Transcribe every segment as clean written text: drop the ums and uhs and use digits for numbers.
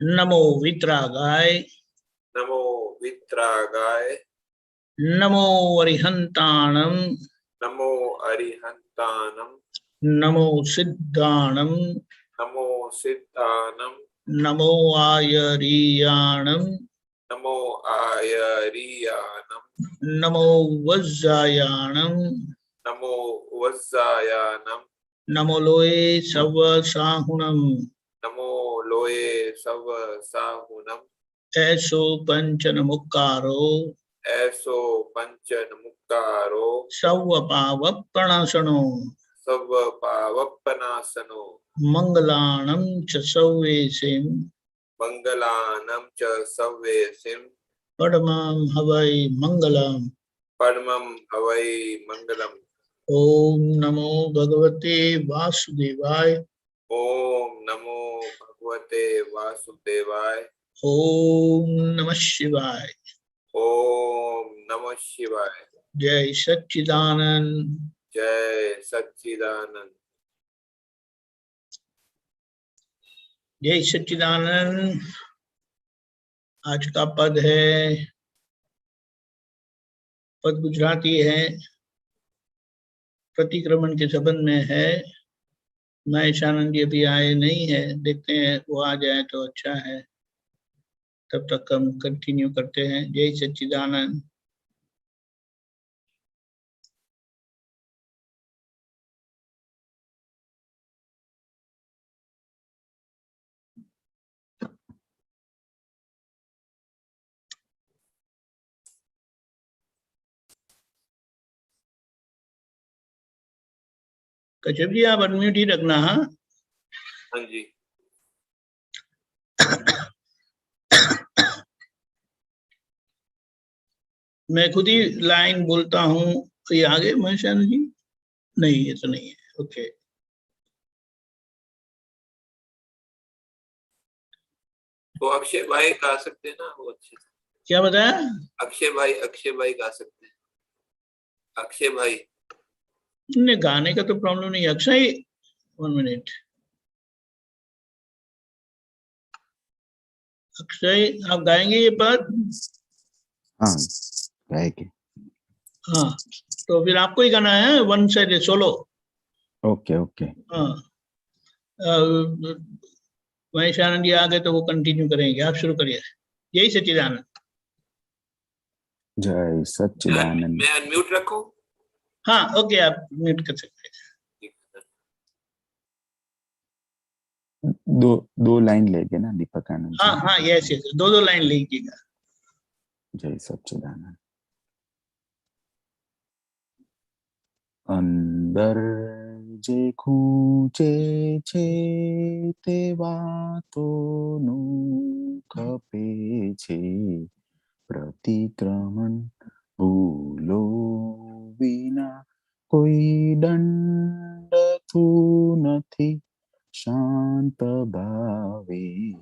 नमो वित्रागाय, नमो वित्रागाय, नमो अरिहंताणम, नमो अरिहंतानम, नमो सिद्धाणम, नमो सिद्धानम, नमो आयरीयाणम, नमो आयरियानम, नमो वज्जायाणम, नमो वज्जायानम, नमो लोये सवसाहुणम, नमो लोये सव साहुनम, ऐसो पंचन मुक्कारो, ऐसो पंचन मुक्कारो, सवपावप्रणसनो, सव पावप्पनासनो, मंगलाणं च सव्येसिं, मंगलानम च सव्येसिम, परमं हवै मंगलम्। परमं हवै मंगलम। ओम नमो भगवते वासुदेवाय, ओम नमो भगवते वासुदेवाय, ओम नमः शिवाय। ओम नमः शिवाय। जय सच्चिदानंद। जय सच्चिदानंद। जय सच्चिदानंद। आज का पद है, पद गुजराती है, प्रतिक्रमण के संबंध में है। महेशानंद जी अभी आए नहीं है, देखते हैं वो आ जाए तो अच्छा है, तब तक हम कंटिन्यू करते हैं। जय सच्चिदानंद। कश्यप जी आप अनम्यूट ही रखना। हाँ हाँ जी। मैं खुद ही लाइन बोलता हूँ। ये आगे महेशानंद जी नहीं, ये तो नहीं है। ओके। तो अक्षय भाई गा सकते हैं ना, वो अच्छे से। क्या बताया? अक्षय भाई गा सकते हैं। अक्षय भाई। तुमने गाने का तो प्रॉब्लम नहीं है। अक्षय 1 मिनट। अक्षय आप गाएंगे ये पद? हाँ गाएंगे। हाँ तो फिर आपको ही गाना है, 1 साइड सोलो। Okay okay. हाँ महेश आनंद जी आ गए तो वो कंटिन्यू करेंगे, आप शुरू करिए। यही सच्चिदानंद। जय सच्चिदानंद। मैं अनम्यूट रखूं? हाँ ओके, आप म्यूट कर सकते हैं। दो दो लाइन लेके ना दीपक आनंद हाँ जी। हाँ यस यस, 2 लाइन लीजिएगा। जय सच्चिदानंद। अंदर जे खूंचे छे ते वातोनु खपे छे, प्रतिक्रमण भूलो विना कोई दंड थू नथी, शांत भावे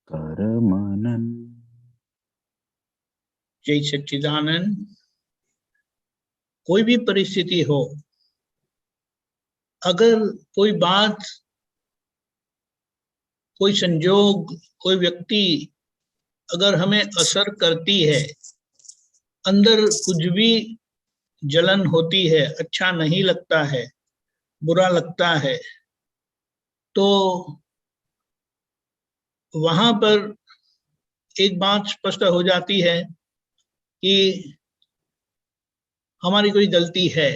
कर मनन। जय सच्चिदानंद। कोई भी परिस्थिति हो, अगर कोई बात, कोई संजोग, कोई व्यक्ति अगर हमें असर करती है, अंदर कुछ भी जलन होती है, अच्छा नहीं लगता है, बुरा लगता है, तो वहां पर एक बात स्पष्ट हो जाती है कि हमारी कोई गलती है,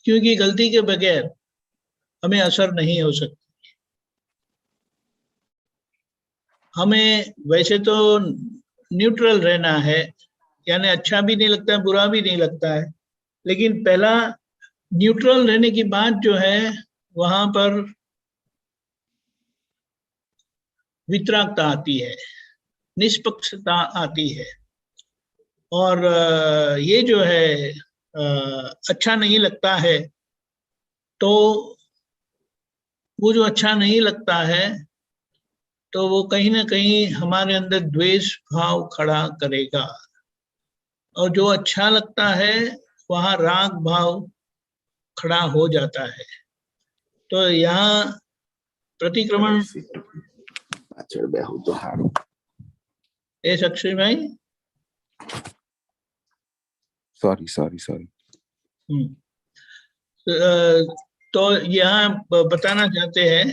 क्योंकि गलती के बगैर हमें असर नहीं हो सकता। हमें वैसे तो न्यूट्रल रहना है, यानी अच्छा भी नहीं लगता है, बुरा भी नहीं लगता है, लेकिन पहला न्यूट्रल रहने की बात जो है, वहां पर वितरागता आती है, निष्पक्षता आती है। और ये जो है अच्छा नहीं लगता है, तो वो जो अच्छा नहीं लगता है, तो वो कहीं ना कहीं हमारे अंदर द्वेष भाव खड़ा करेगा, और जो अच्छा लगता है वहां राग भाव खड़ा हो जाता है। तो यहाँ प्रतिक्रमण પાછળ બેહું તો હારું. ए अक्षय भाई, सॉरी. तो यहाँ बताना चाहते हैं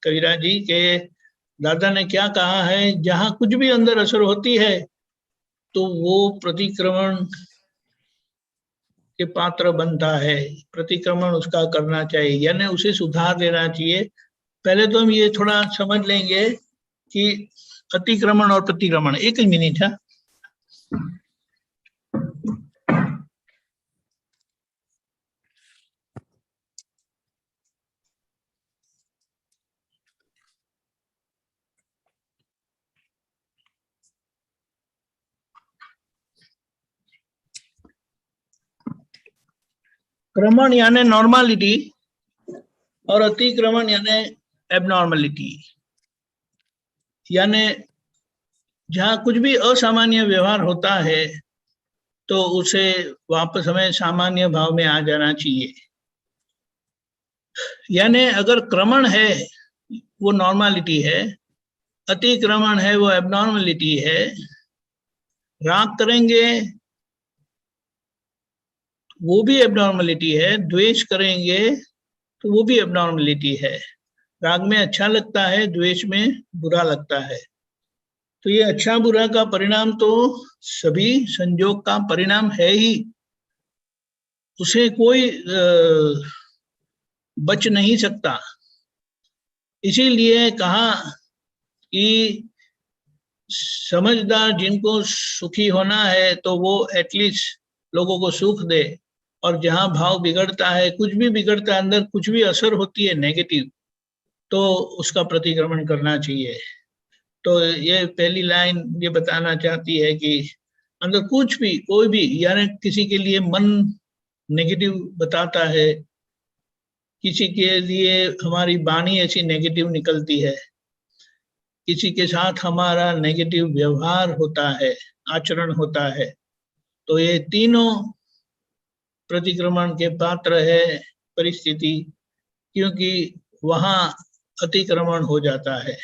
कविराज जी के दादा ने क्या कहा है, जहाँ कुछ भी अंदर असर होती है तो वो प्रतिक्रमण के पात्र बनता है, प्रतिक्रमण उसका करना चाहिए, यानी उसे सुधार देना चाहिए। पहले तो हम ये थोड़ा समझ लेंगे कि अतिक्रमण और प्रतिक्रमण। एक ही मिनट है। क्रमण यानी नॉर्मलिटी और अतिक्रमण यानी एबनॉर्मलिटी, यानी जहाँ कुछ भी असामान्य व्यवहार होता है तो उसे वापस हमें सामान्य भाव में आ जाना चाहिए। यानी अगर क्रमण है वो नॉर्मलिटी है, अतिक्रमण है वो एबनॉर्मलिटी है। राग करेंगे वो भी एबनॉर्मलिटी है, द्वेष करेंगे तो वो भी एबनॉर्मलिटी है। राग में अच्छा लगता है, द्वेष में बुरा लगता है। तो ये अच्छा बुरा का परिणाम तो सभी संयोग का परिणाम है ही, उसे कोई बच नहीं सकता। इसीलिए कहा कि समझदार जिनको सुखी होना है तो वो एटलीस्ट लोगों को सुख दे, और जहां भाव बिगड़ता है, कुछ भी बिगड़ता है, अंदर कुछ भी असर होती है नेगेटिव, तो उसका प्रतिक्रमण करना चाहिए। तो ये पहली लाइन ये बताना चाहती है कि अंदर कुछ भी कोई भी, यानी किसी के लिए मन नेगेटिव बताता है, किसी के लिए हमारी वाणी ऐसी नेगेटिव निकलती है, किसी के साथ हमारा नेगेटिव व्यवहार होता है, आचरण होता है, तो ये तीनों प्रतिक्रमण के पात्र है परिस्थिति, क्योंकि वहां अतिक्रमण हो जाता है।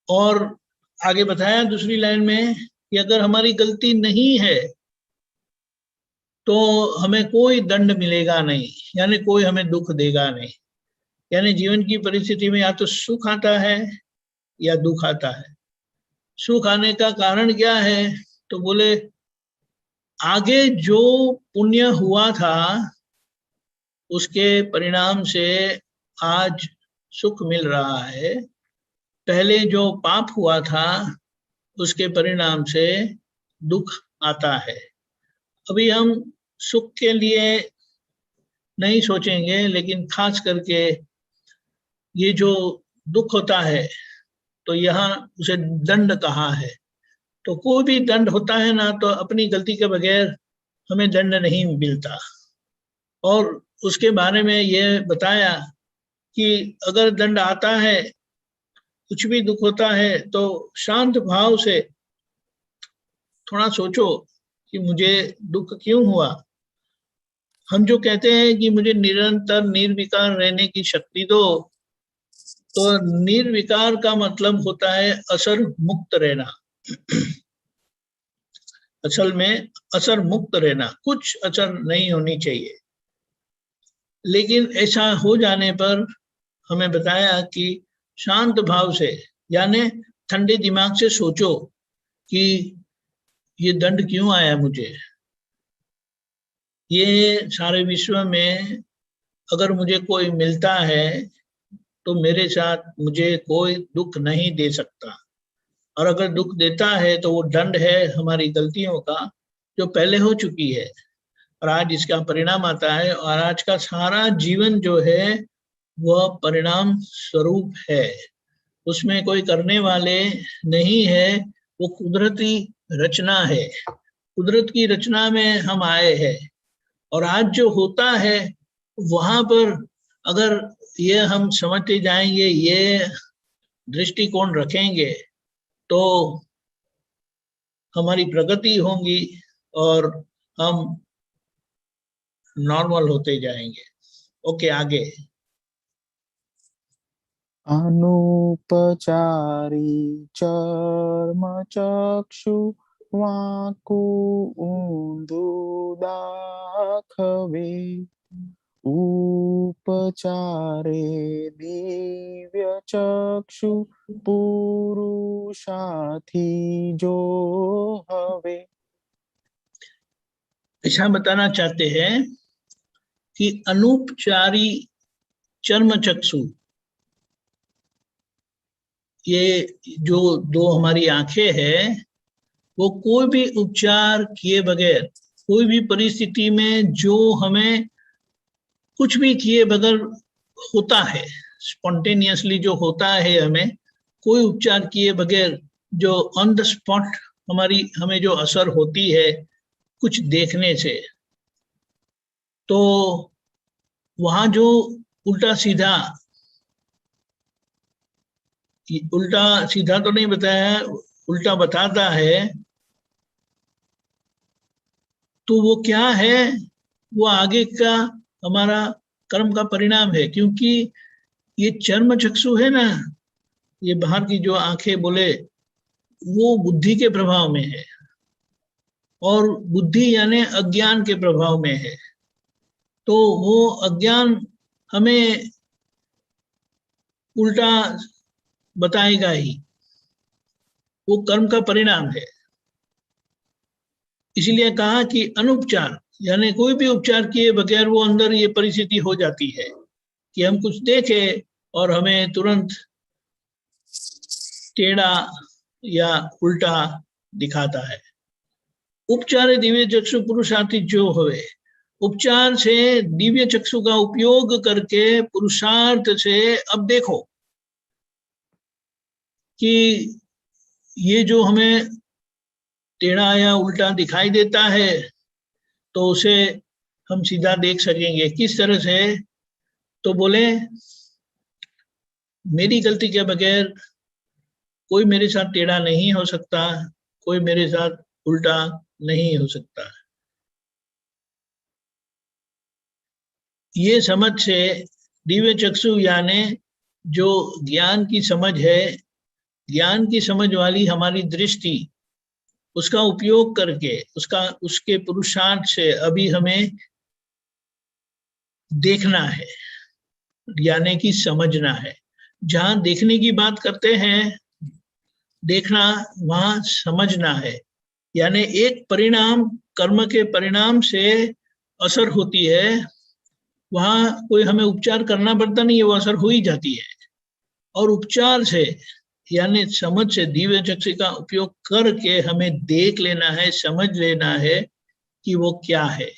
और आगे बताया दूसरी लाइन में कि अगर हमारी गलती नहीं है तो हमें कोई दंड मिलेगा नहीं, यानी कोई हमें दुख देगा नहीं। यानी जीवन की परिस्थिति में या तो सुख आता है या दुख आता है। सुख आने का कारण क्या है, तो बोले आगे जो पुण्य हुआ था उसके परिणाम से आज सुख मिल रहा है, पहले जो पाप हुआ था उसके परिणाम से दुख आता है। अभी हम सुख के लिए नहीं सोचेंगे, लेकिन खास करके ये जो दुख होता है तो यहाँ उसे दंड कहा है। तो कोई भी दंड होता है ना, तो अपनी गलती के बगैर हमें दंड नहीं मिलता। और उसके बारे में ये बताया कि अगर दंड आता है, कुछ भी दुख होता है, तो शांत भाव से थोड़ा सोचो कि मुझे दुख क्यों हुआ। हम जो कहते हैं कि मुझे निरंतर निर्विकार रहने की शक्ति दो, तो निर्विकार का मतलब होता है असर मुक्त रहना। असल में असर मुक्त रहना, कुछ असर नहीं होनी चाहिए। लेकिन ऐसा हो जाने पर हमें बताया कि शांत भाव से, यानी ठंडे दिमाग से सोचो कि ये दंड क्यों आया मुझे। ये सारे विश्व में अगर मुझे कोई मिलता है तो मेरे साथ मुझे कोई दुख नहीं दे सकता, और अगर दुख देता है तो वो दंड है हमारी गलतियों का जो पहले हो चुकी है, और आज इसका परिणाम आता है। और आज का सारा जीवन जो है वह परिणाम स्वरूप है, उसमें कोई करने वाले नहीं है, वो कुदरती रचना है। कुदरत की रचना में हम आए हैं, और आज जो होता है वहां पर अगर ये हम समझते जाएंगे, ये दृष्टिकोण रखेंगे, तो हमारी प्रगति होगी और हम नॉर्मल होते जाएंगे। ओके, आगे। अनुपचारी चर्म चक्षु वाकु ऊंधु दाखवे उपचारे दिव्य चक्षु पुरुषार्थी जो हवे। ऐसा बताना चाहते हैं कि अनुपचारी चर्म चक्षु, ये जो दो हमारी आंखें हैं, वो कोई भी उपचार किए बगैर, कोई भी परिस्थिति में जो हमें कुछ भी किए बगैर होता है, स्पॉन्टेनियसली जो होता है, हमें कोई उपचार किए बगैर जो ऑन द स्पॉट हमें जो असर होती है कुछ देखने से, तो वहां जो उल्टा सीधा तो नहीं बताया, उल्टा बताता है, तो वो क्या है, वो आगे का हमारा कर्म का परिणाम है। क्योंकि ये चर्म चक्षु है ना, ये बाहर की जो आंखें बोले, वो बुद्धि के प्रभाव में है, और बुद्धि यानी अज्ञान के प्रभाव में है। तो वो अज्ञान हमें उल्टा बताएगा ही, वो कर्म का परिणाम है। इसलिए कहा कि अनुपचार यानी कोई भी उपचार किए बगैर वो अंदर ये परिस्थिति हो जाती है कि हम कुछ देखें और हमें तुरंत टेढ़ा या उल्टा दिखाता है। उपचार दिव्य चक्षु पुरुषार्थी जो हुए, उपचार से दिव्य चक्षु का उपयोग करके पुरुषार्थ से अब देखो कि ये जो हमें टेढ़ा या उल्टा दिखाई देता है, तो उसे हम सीधा देख सकेंगे। किस तरह से? तो बोले मेरी गलती के बगैर कोई मेरे साथ टेढ़ा नहीं हो सकता, कोई मेरे साथ उल्टा नहीं हो सकता। ये समझ से दिव्य चक्षु यानी जो ज्ञान की समझ है, ज्ञान की समझ वाली हमारी दृष्टि, उसका उपयोग करके उसके पुरुषार्थ से अभी हमें देखना है, यानी कि समझना है। जहां देखने की बात करते हैं, देखना, वहां समझना है। यानी एक परिणाम, कर्म के परिणाम से असर होती है, वहां कोई हमें उपचार करना पड़ता नहीं है, वो असर हो ही जाती है। और उपचार से यानी समझ से, दिव्य चक्षु का उपयोग करके हमें देख लेना है, समझ लेना है कि वो क्या है।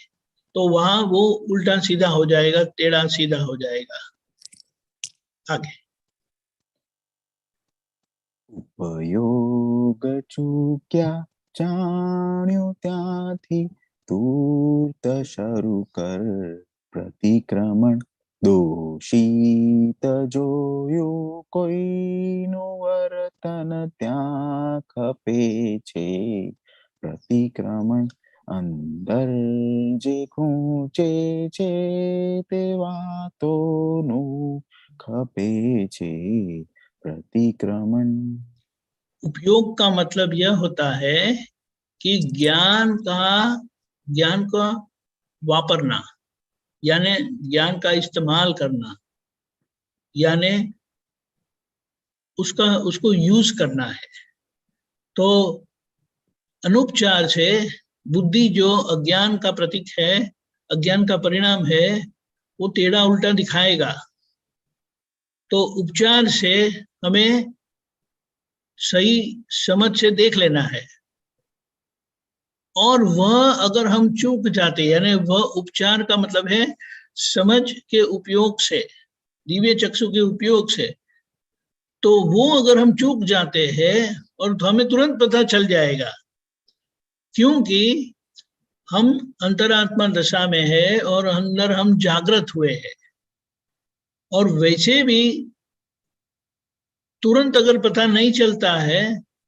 तो वहां वो उल्टा सीधा हो जाएगा, टेढ़ा सीधा हो जाएगा। आगे उपयोग चूक्या जाण्यो ત્યાંથી તૂર્ત શરૂ કર પ્રતિક્રમણ દોષિત જોયું કોઈનું વર્તન ત્યાં ખપે છે પ્રતિક્રમણ અંદર જે ખૂંચે છે તે વાતોનું ખપે છે प्रतिक्रमण। उपयोग का मतलब यह होता है कि ज्ञान का वापरना, यानी ज्ञान का इस्तेमाल करना, यानी उसको यूज करना है। तो अनुपचार से बुद्धि जो अज्ञान का प्रतीक है, अज्ञान का परिणाम है, वो टेढ़ा उल्टा दिखाएगा। तो उपचार से हमें सही समझ से देख लेना है। और वह अगर हम चूक जाते, यानी वह उपचार का मतलब है समझ के उपयोग से, दिव्य चक्षु के उपयोग से, तो वो अगर हम चूक जाते हैं और तो हमें तुरंत पता चल जाएगा, क्योंकि हम अंतरात्मा दशा में है और अंदर हम जागृत हुए हैं। और वैसे भी तुरंत अगर पता नहीं चलता है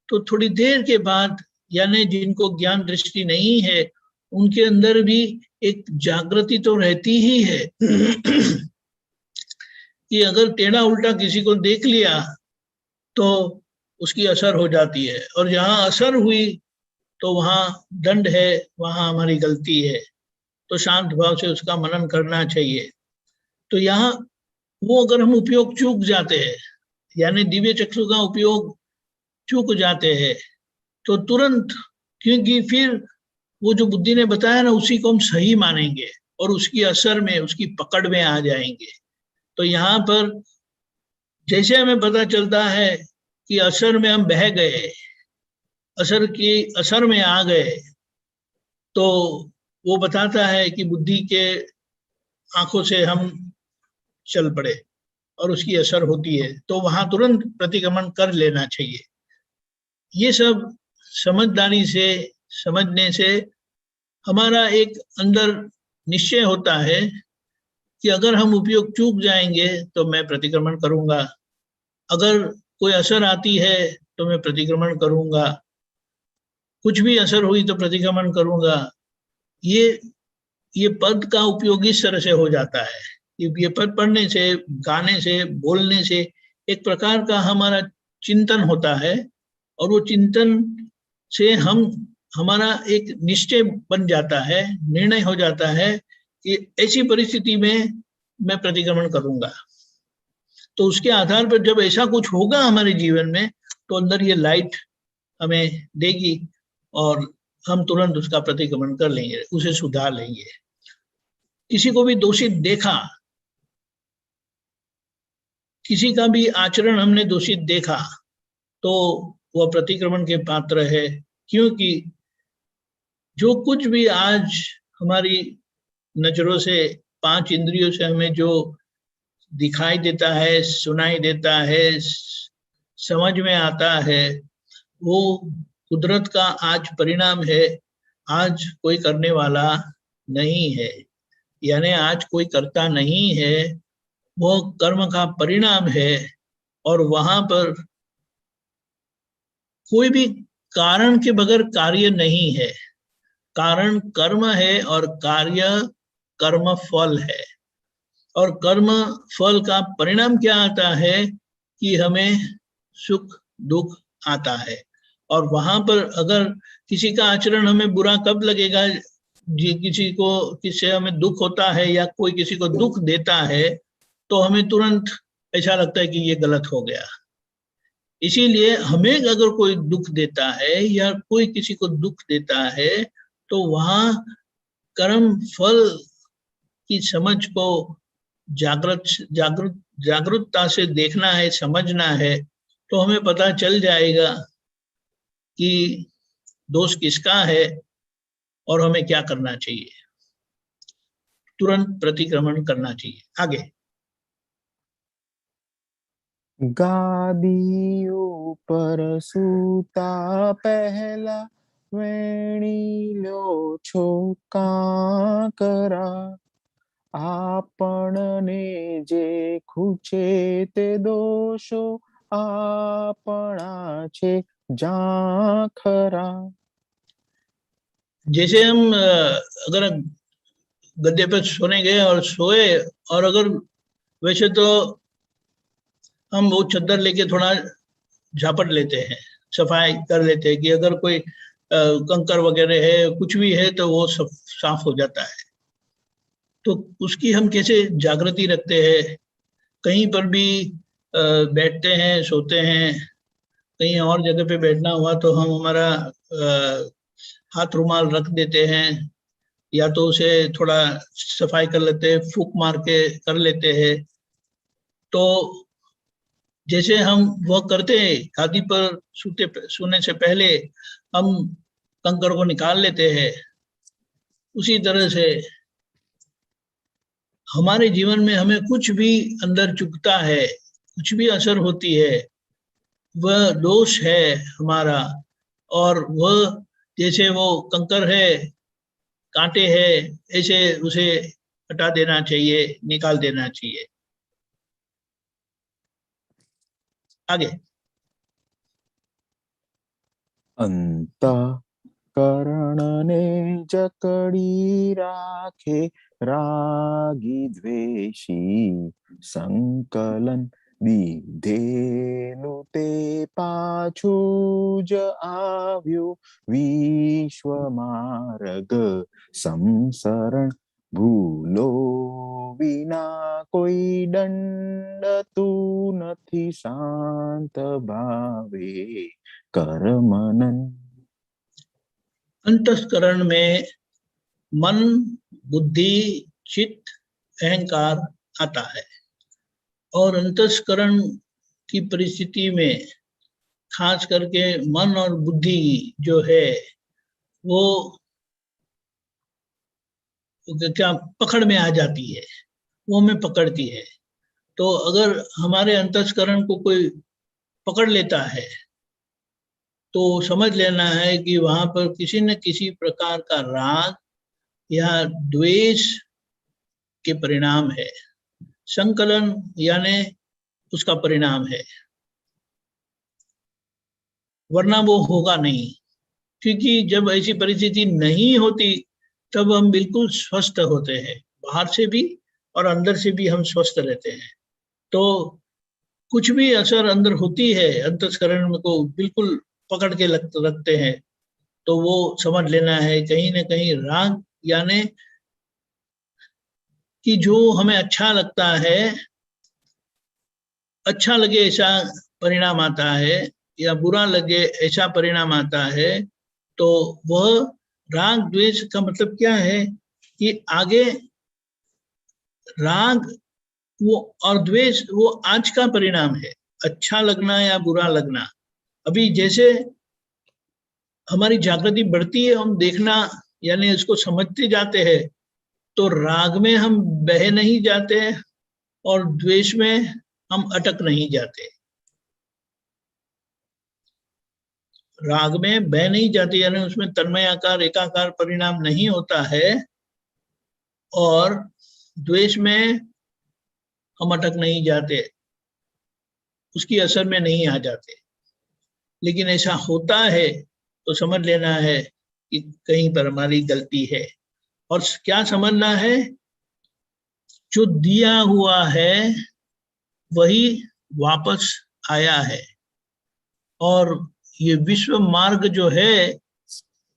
तो थोड़ी देर के बाद, यानी जिनको ज्ञान दृष्टि नहीं है, उनके अंदर भी एक जागृति तो रहती ही है। कि अगर टेढ़ा उल्टा किसी को देख लिया तो उसकी असर हो जाती है, और जहां असर हुई तो वहां दंड है, वहां हमारी गलती है, तो शांत भाव से उसका मनन करना चाहिए। तो यहाँ वो अगर हम उपयोग चूक जाते हैं, यानी दिव्य चक्षु का उपयोग चूक जाते हैं, तो तुरंत, क्योंकि फिर वो जो बुद्धि ने बताया ना उसी को हम सही मानेंगे और उसकी असर में, उसकी पकड़ में आ जाएंगे। तो यहाँ पर जैसे हमें पता चलता है कि असर में हम बह गए, असर की असर में आ गए, तो वो बताता है कि बुद्धि के आंखों से हम चल पड़े और उसकी असर होती है, तो वहां तुरंत प्रतिक्रमण कर लेना चाहिए। ये सब समझदारी से समझने से हमारा एक अंदर निश्चय होता है कि अगर हम उपयोग चूक जाएंगे तो मैं प्रतिक्रमण करूंगा, अगर कोई असर आती है तो मैं प्रतिक्रमण करूंगा, कुछ भी असर हुई तो प्रतिक्रमण करूंगा। ये ये पद का उपयोग इस तरह से हो जाता है। ये पद पढ़ने से, गाने से, बोलने से एक प्रकार का हमारा चिंतन होता है, और वो चिंतन से हम, हमारा एक निश्चय बन जाता है, निर्णय हो जाता है कि ऐसी परिस्थिति में मैं प्रतिक्रमण करूंगा। तो उसके आधार पर जब ऐसा कुछ होगा हमारे जीवन में, तो अंदर ये लाइट हमें देगी और हम तुरंत उसका प्रतिक्रमण कर लेंगे, उसे सुधार लेंगे। किसी को भी दोषित देखा, किसी का भी आचरण हमने दोषित देखा, तो वह प्रतिक्रमण के पात्र है। क्योंकि जो कुछ भी आज हमारी नजरों से, पांच इंद्रियों से हमें जो दिखाई देता है, सुनाई देता है, समझ में आता है, वो कुदरत का आज परिणाम है। आज कोई करने वाला नहीं है, यानी आज कोई करता नहीं है, वो कर्म का परिणाम है। और वहां पर कोई भी कारण के बगैर कार्य नहीं है, कारण कर्म है और कार्य कर्म फल है। और कर्म फल का परिणाम क्या आता है कि हमें सुख दुख आता है। और वहां पर अगर किसी का आचरण हमें बुरा कब लगेगा, किसी को, किससे हमें दुख होता है या कोई किसी को दुख देता है, तो हमें तुरंत ऐसा लगता है कि ये गलत हो गया। इसीलिए हमें अगर कोई दुख देता है या कोई किसी को दुख देता है, तो वहां कर्म फल की समझ को जागृत जागृत जागरूकता से देखना है, समझना है, तो हमें पता चल जाएगा कि दोष किसका है और हमें क्या करना चाहिए। तुरंत प्रतिक्रमण करना चाहिए। आगे। गादी ऊपर सूता पहला, वेणी लो छो करा, आपने जे खूचे ते दोषो, आपना छे जा खरा। जैसे हम अगर गद्दे पर सोने गए और सोए, और अगर, वैसे तो हम वो चादर लेके थोड़ा झापट लेते हैं, सफाई कर लेते हैं कि अगर कोई कंकर वगैरह है, कुछ भी है, तो वो सब साफ हो जाता है। तो उसकी हम कैसे जागृति रखते हैं। कहीं पर भी बैठते हैं, सोते हैं, कहीं और जगह पे बैठना हुआ तो हम हमारा हाथ रुमाल रख देते हैं, या तो उसे थोड़ा सफाई कर लेते हैं, फूक मार के कर लेते हैं। तो जैसे हम वह करते हैं, गादी पर सोने से पहले हम कंकड़ को निकाल लेते हैं, उसी तरह से हमारे जीवन में हमें कुछ भी अंदर चुभता है, कुछ भी असर होती है, वह दोष है हमारा। और वह, जैसे वो कंकर है, कांटे हैं, ऐसे उसे हटा देना चाहिए, निकाल देना चाहिए। आगे। अंत કરણને જકડી રાખે રાગી દ્વેષી, સંકલન દીધેલું તે પાછું જ આવ્યું વિશ્વ માર્ગ સંસરણ, ભૂલો વિના કોઈ દંડ તું નથી શાંત ભાવે कर मनन। अंतस्करण में मन, बुद्धि, चित्त, अहंकार आता है और अंतस्करण की परिस्थिति में खास करके मन और बुद्धि जो है वो क्या पकड़ में आ जाती है, वो हमें पकड़ती है। तो अगर हमारे अंतस्करण को कोई पकड़ लेता है तो समझ लेना है कि वहां पर किसी न किसी प्रकार का राग या द्वेष के परिणाम है, संकलन यानी उसका परिणाम है, वरना वो होगा नहीं। क्योंकि जब ऐसी परिस्थिति नहीं होती तब हम बिल्कुल स्वस्थ होते हैं, बाहर से भी और अंदर से भी हम स्वस्थ रहते हैं। तो कुछ भी असर अंदर होती है, अंतस्करण को बिल्कुल पकड़ के रखते हैं, तो वो समझ लेना है कहीं ना कहीं राग यानी कि जो हमें अच्छा लगता है, अच्छा लगे ऐसा परिणाम आता है या बुरा लगे ऐसा परिणाम आता है, तो वह राग द्वेष का मतलब क्या है कि आगे राग वो और द्वेष वो आज का परिणाम है, अच्छा लगना या बुरा लगना। अभी जैसे हमारी जागृति बढ़ती है, हम देखना यानी इसको समझते जाते हैं, तो राग में हम बह नहीं जाते और द्वेष में हम अटक नहीं जाते। राग में बह नहीं जाती यानी उसमें तन्मय आकार एकाकार परिणाम नहीं होता है, और द्वेष में हम अटक नहीं जाते, उसकी असर में नहीं आ जाते। लेकिन ऐसा होता है तो समझ लेना है कि कहीं पर हमारी गलती है। और क्या समझना है, जो दिया हुआ है वही वापस आया है। और ये विश्व मार्ग जो है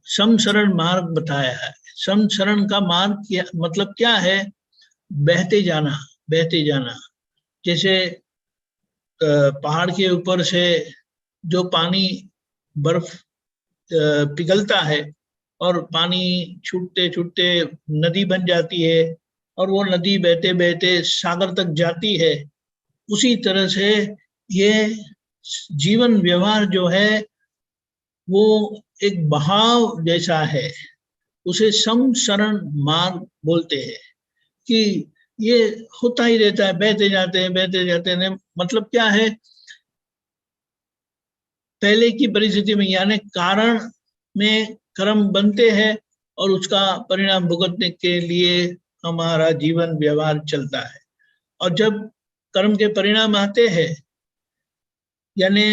समसरण मार्ग बताया है। समसरण का मार्ग क्या मतलब क्या है, बहते जाना, बहते जाना। जैसे पहाड़ के ऊपर से जो पानी बर्फ पिघलता है और पानी छूटते छूटते नदी बन जाती है और वो नदी बहते बहते सागर तक जाती है, उसी तरह से ये जीवन व्यवहार जो है वो एक बहाव जैसा है, उसे समसरण मार्ग बोलते हैं। कि ये होता ही रहता है, बहते जाते हैं बहते जाते हैं। मतलब क्या है, पहले की परिस्थिति में यानी कारण में कर्म बनते हैं और उसका परिणाम भुगतने के लिए हमारा जीवन व्यवहार चलता है। और जब कर्म के परिणाम आते हैं यानी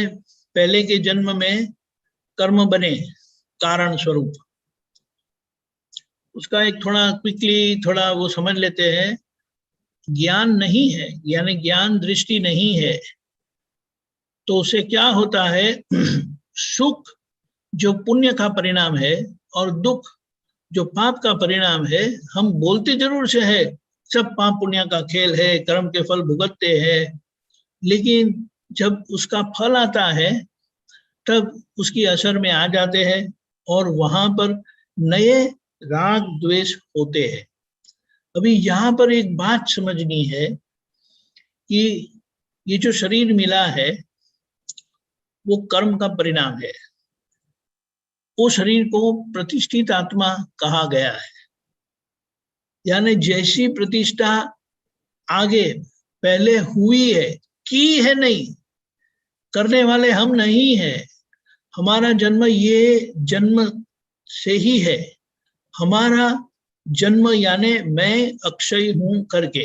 पहले के जन्म में कर्म बने कारण स्वरूप, उसका एक थोड़ा क्विकली थोड़ा वो समझ लेते हैं। ज्ञान नहीं है यानी ज्ञान दृष्टि नहीं है, तो उसे क्या होता है, सुख जो पुण्य का परिणाम है और दुख जो पाप का परिणाम है, हम बोलते जरूर से है सब पाप पुण्य का खेल है, कर्म के फल भुगतते हैं, लेकिन जब उसका फल आता है तब उसकी असर में आ जाते हैं और वहां पर नए राग द्वेष होते हैं। अभी यहाँ पर एक बात समझनी है कि ये जो शरीर मिला है वो कर्म का परिणाम है। वो शरीर को प्रतिष्ठित आत्मा कहा गया है, यानी जैसी प्रतिष्ठा आगे पहले हुई है, की है नहीं, करने वाले हम नहीं है। हमारा जन्म ये जन्म से ही है, हमारा जन्म यानी मैं अक्षय हूं करके।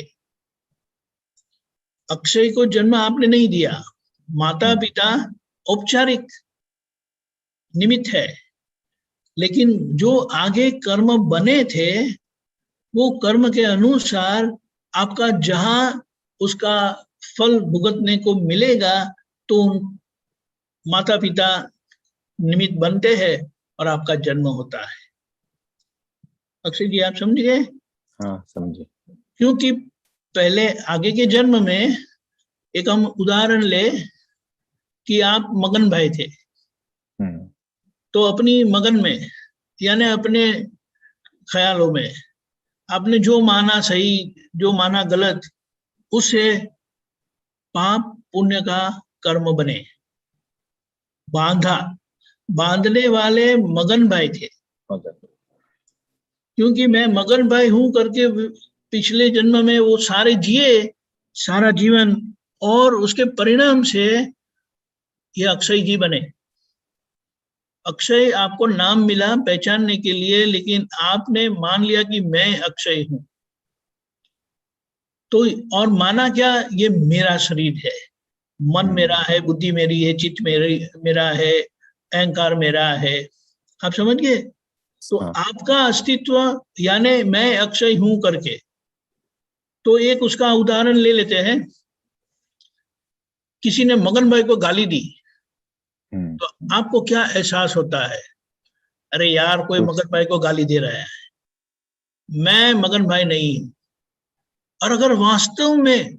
अक्षय को जन्म आपने नहीं दिया, माता पिता औपचारिक निमित्त है, लेकिन जो आगे कर्म बने थे वो कर्म के अनुसार आपका जहां उसका फल भुगतने को मिलेगा तो माता पिता निमित्त बनते हैं और आपका जन्म होता है। अक्षय जी आप समझ गए? हाँ समझे। क्योंकि पहले आगे के जन्म में एक हम उदाहरण ले कि आप मगन भाई थे, तो अपनी मगन में यानी अपने ख्यालों में आपने जो माना सही जो माना गलत, उससे पाप पुण्य का कर्म बने। बांधने वाले मगन भाई थे, क्योंकि मैं मगन भाई हूं करके पिछले जन्म में वो सारे जिए सारा जीवन, और उसके परिणाम से ये अक्षय जी बने। अक्षय आपको नाम मिला पहचानने के लिए, लेकिन आपने मान लिया कि मैं अक्षय हूं, तो और माना क्या, ये मेरा शरीर है, मन मेरा है, बुद्धि मेरी है, चित्त मेरा है, अहंकार मेरा है। आप समझ गए? तो आपका अस्तित्व यानी मैं अक्षय हूं करके, तो एक उसका उदाहरण ले लेते हैं। किसी ने मगन भाई को गाली दी तो आपको क्या एहसास होता है? अरे यार कोई मगन भाई को गाली दे रहा है, मैं मगन भाई नहीं हूं। और अगर वास्तव में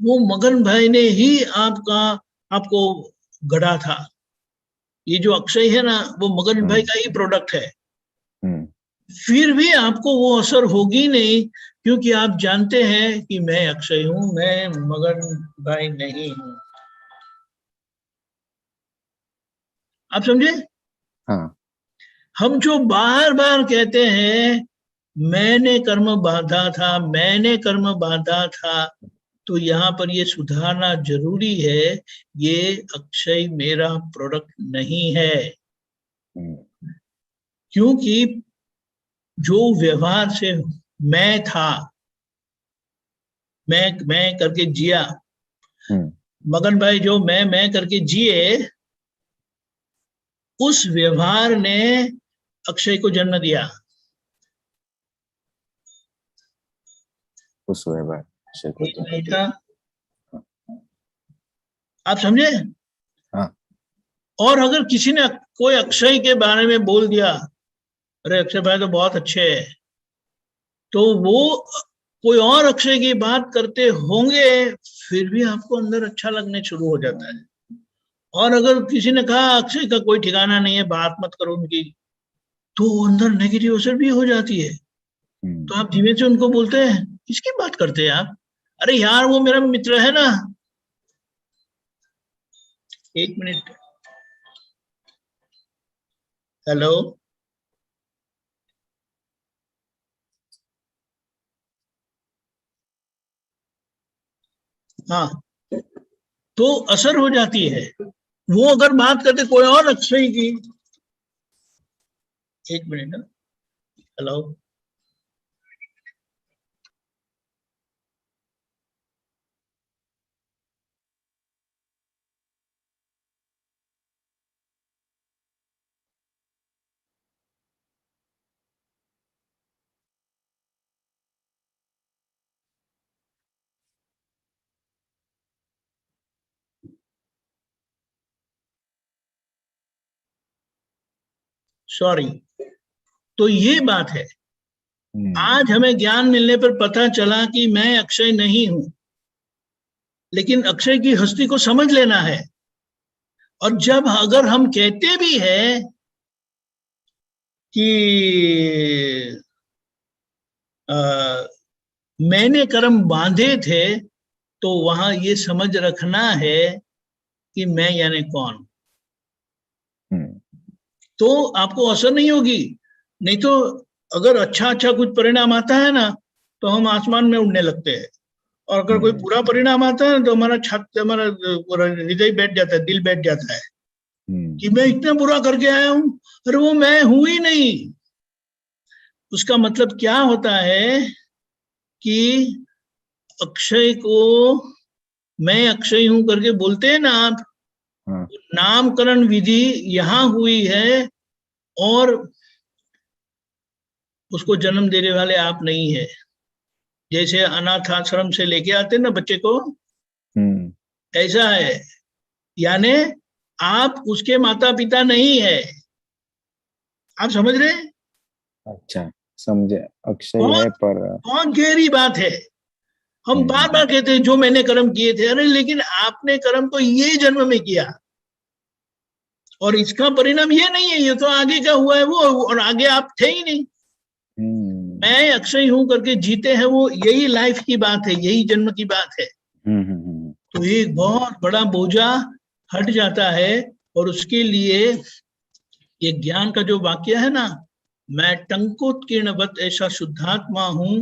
वो मगन भाई ने ही आपको गढ़ा था, ये जो अक्षय है ना वो मगन भाई का ही प्रोडक्ट है, फिर भी आपको वो असर होगी नहीं, क्योंकि आप जानते हैं कि मैं अक्षय हूं, मैं मगन भाई नहीं हूं। आप समझे? हाँ। हम जो बार बार कहते हैं मैंने कर्म बांधा था, मैंने कर्म बांधा था, तो यहाँ पर ये सुधारना जरूरी है, ये अक्षय मेरा प्रोडक्ट नहीं है। क्योंकि जो व्यवहार से मैं था, मैं करके जिया, मगन भाई जो मैं करके जिए, उस व्यवहार ने अक्षय को जन्म दिया। उस व्यवहार अक्षय को नहीं था। आप समझे? हाँ। और अगर किसी ने कोई अक्षय के बारे में बोल दिया, अरे अक्षय भाई तो बहुत अच्छे है, तो वो कोई और अक्षय की बात करते होंगे, फिर भी आपको अंदर अच्छा लगने शुरू हो जाता है। और अगर किसी ने कहा अक्षय का कोई ठिकाना नहीं है, बात मत करो उनकी, तो अंदर नेगेटिव असर भी हो जाती है। तो आप धीमे से उनको बोलते हैं, किसकी बात करते हैं आप? अरे यार वो मेरा मित्र है ना। एक मिनट। हेलो। हाँ, तो असर हो जाती है। वो अगर बात करते कोई और अक्षय की, एक मिनट ना। हेलो। सॉरी। तो ये बात है, आज हमें ज्ञान मिलने पर पता चला कि मैं अक्षय नहीं हूं, लेकिन अक्षय की हस्ती को समझ लेना है। और जब अगर हम कहते भी हैं कि मैंने कर्म बांधे थे, तो वहां ये समझ रखना है कि मैं यानी कौन, तो आपको असर नहीं होगी। नहीं तो अगर अच्छा अच्छा कुछ परिणाम आता है ना, तो हम आसमान में उड़ने लगते हैं, और अगर कोई बुरा परिणाम आता है तो हमारा हृदय बैठ जाता है, दिल बैठ जाता है कि मैं इतना बुरा करके आया हूं, अरे वो मैं हूं ही नहीं। उसका मतलब क्या होता है कि अक्षय को मैं अक्षय हूं करके बोलते हैं ना आप, नामकरण विधि यहां हुई है, और उसको जन्म देने वाले आप नहीं है। जैसे अनाथ आश्रम से लेके आते ना बच्चे को, ऐसा है। यानी आप उसके माता पिता नहीं है। आप समझ रहे हैं? अच्छा, समझे। अक्षय बहुत है पर बहुत गहरी बात है। हम बार बार कहते हैं जो मैंने कर्म किए थे, अरे लेकिन आपने कर्म तो ये जन्म में किया, और इसका परिणाम ये नहीं है, ये तो आगे का हुआ है वो, और आगे आप थे ही नहीं। मैं अक्षय हूं करके जीते हैं, वो यही लाइफ की बात है, यही जन्म की बात है। तो एक बहुत बड़ा बोझा हट जाता है। और उसके लिए ये ज्ञान का जो वाक्य है ना, मैं टंकोत्कीर्णवत ऐसा शुद्धात्मा हूं,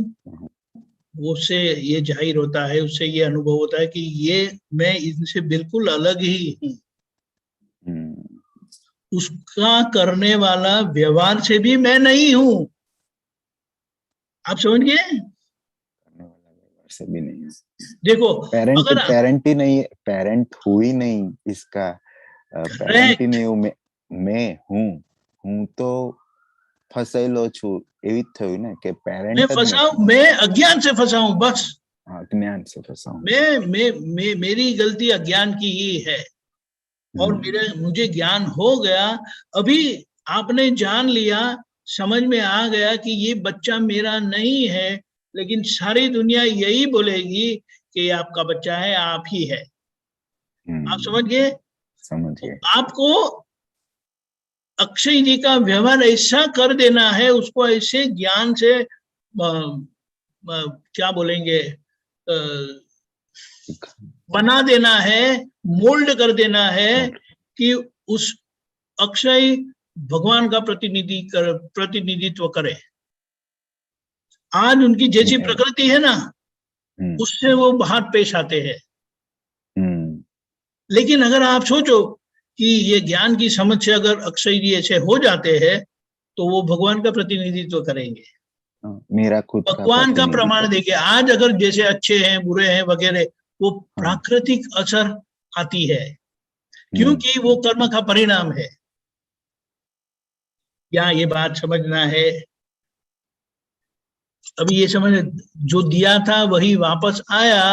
उससे ये जाहिर होता है, उससे ये अनुभव होता है कि ये मैं इनसे बिल्कुल अलग ही हूं। उसका करने वाला व्यवहार से भी मैं नहीं हूं। आप समझ गए? से भी नहीं है। देखो, पेरेंट अगर पेरेंट ही नहीं, पेरेंट हुई नहीं इसका, पेरेंट ही नहीं हूँ मैं हूँ तो ફસાયેલો છું એવી જ થયું ને કે પેરેન્ટ मैं જ फंसा નથી। हूं, मैं अज्ञान से फंसा हूं बस। हाँ, ज्ञान से फंसा हूँ। मैं मेरी गलती अज्ञान की ही है, और मुझे ज्ञान हो गया। अभी आपने जान लिया, समझ में आ गया कि ये बच्चा मेरा नहीं है, लेकिन सारी दुनिया यही बोलेगी कि ये आपका बच्चा है, आप ही है। आप समझ गए? समझ तो गए। आपको अक्षय जी का व्यवहार ऐसा कर देना है, उसको ऐसे ज्ञान से क्या बोलेंगे, बना देना है, मोल्ड कर देना है कि उस अक्षय भगवान का प्रतिनिधित्व करे। आज उनकी जैसी प्रकृति है ना, उससे वो बाहर पेश आते हैं। लेकिन अगर आप सोचो कि ये ज्ञान की समझ से अगर अक्षय जी ऐसे हो जाते हैं, तो वो भगवान का प्रतिनिधित्व करेंगे, मेरा खुद भगवान का प्रमाण देंगे। आज अगर जैसे अच्छे हैं, बुरे हैं वगैरह, वो प्राकृतिक असर आती है, क्योंकि वो कर्म का परिणाम है। क्या ये बात समझना है? अभी ये समझ, जो दिया था वही वापस आया।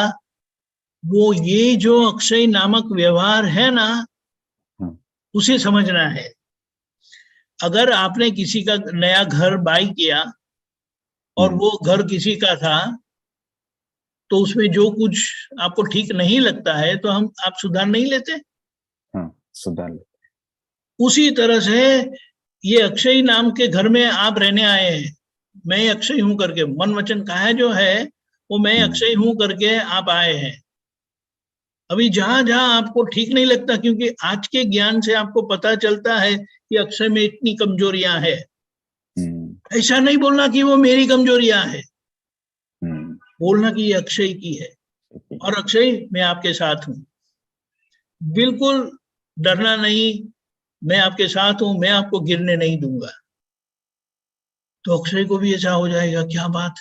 वो ये जो अक्षय नामक व्यवहार है ना, उसे समझना है। अगर आपने किसी का नया घर बाई किया और वो घर किसी का था, तो उसमें जो कुछ आपको ठीक नहीं लगता है तो आप सुधार नहीं लेते? हाँ, सुधार लेते। उसी तरह से ये अक्षय नाम के घर में आप रहने आए हैं, मैं अक्षय हूं करके, मन वचन काया जो है वो मैं अक्षय हूं करके आप आए हैं। अभी जहां जहां आपको ठीक नहीं लगता, क्योंकि आज के ज्ञान से आपको पता चलता है कि अक्षय में इतनी कमजोरियां है, ऐसा नहीं बोलना कि वो मेरी कमजोरियां है, बोलना कि ये अक्षय की है, और अक्षय मैं आपके साथ हूं, बिल्कुल डरना नहीं, मैं आपके साथ हूं, मैं आपको गिरने नहीं दूंगा। तो अक्षय को भी ऐसा हो जाएगा, क्या बात,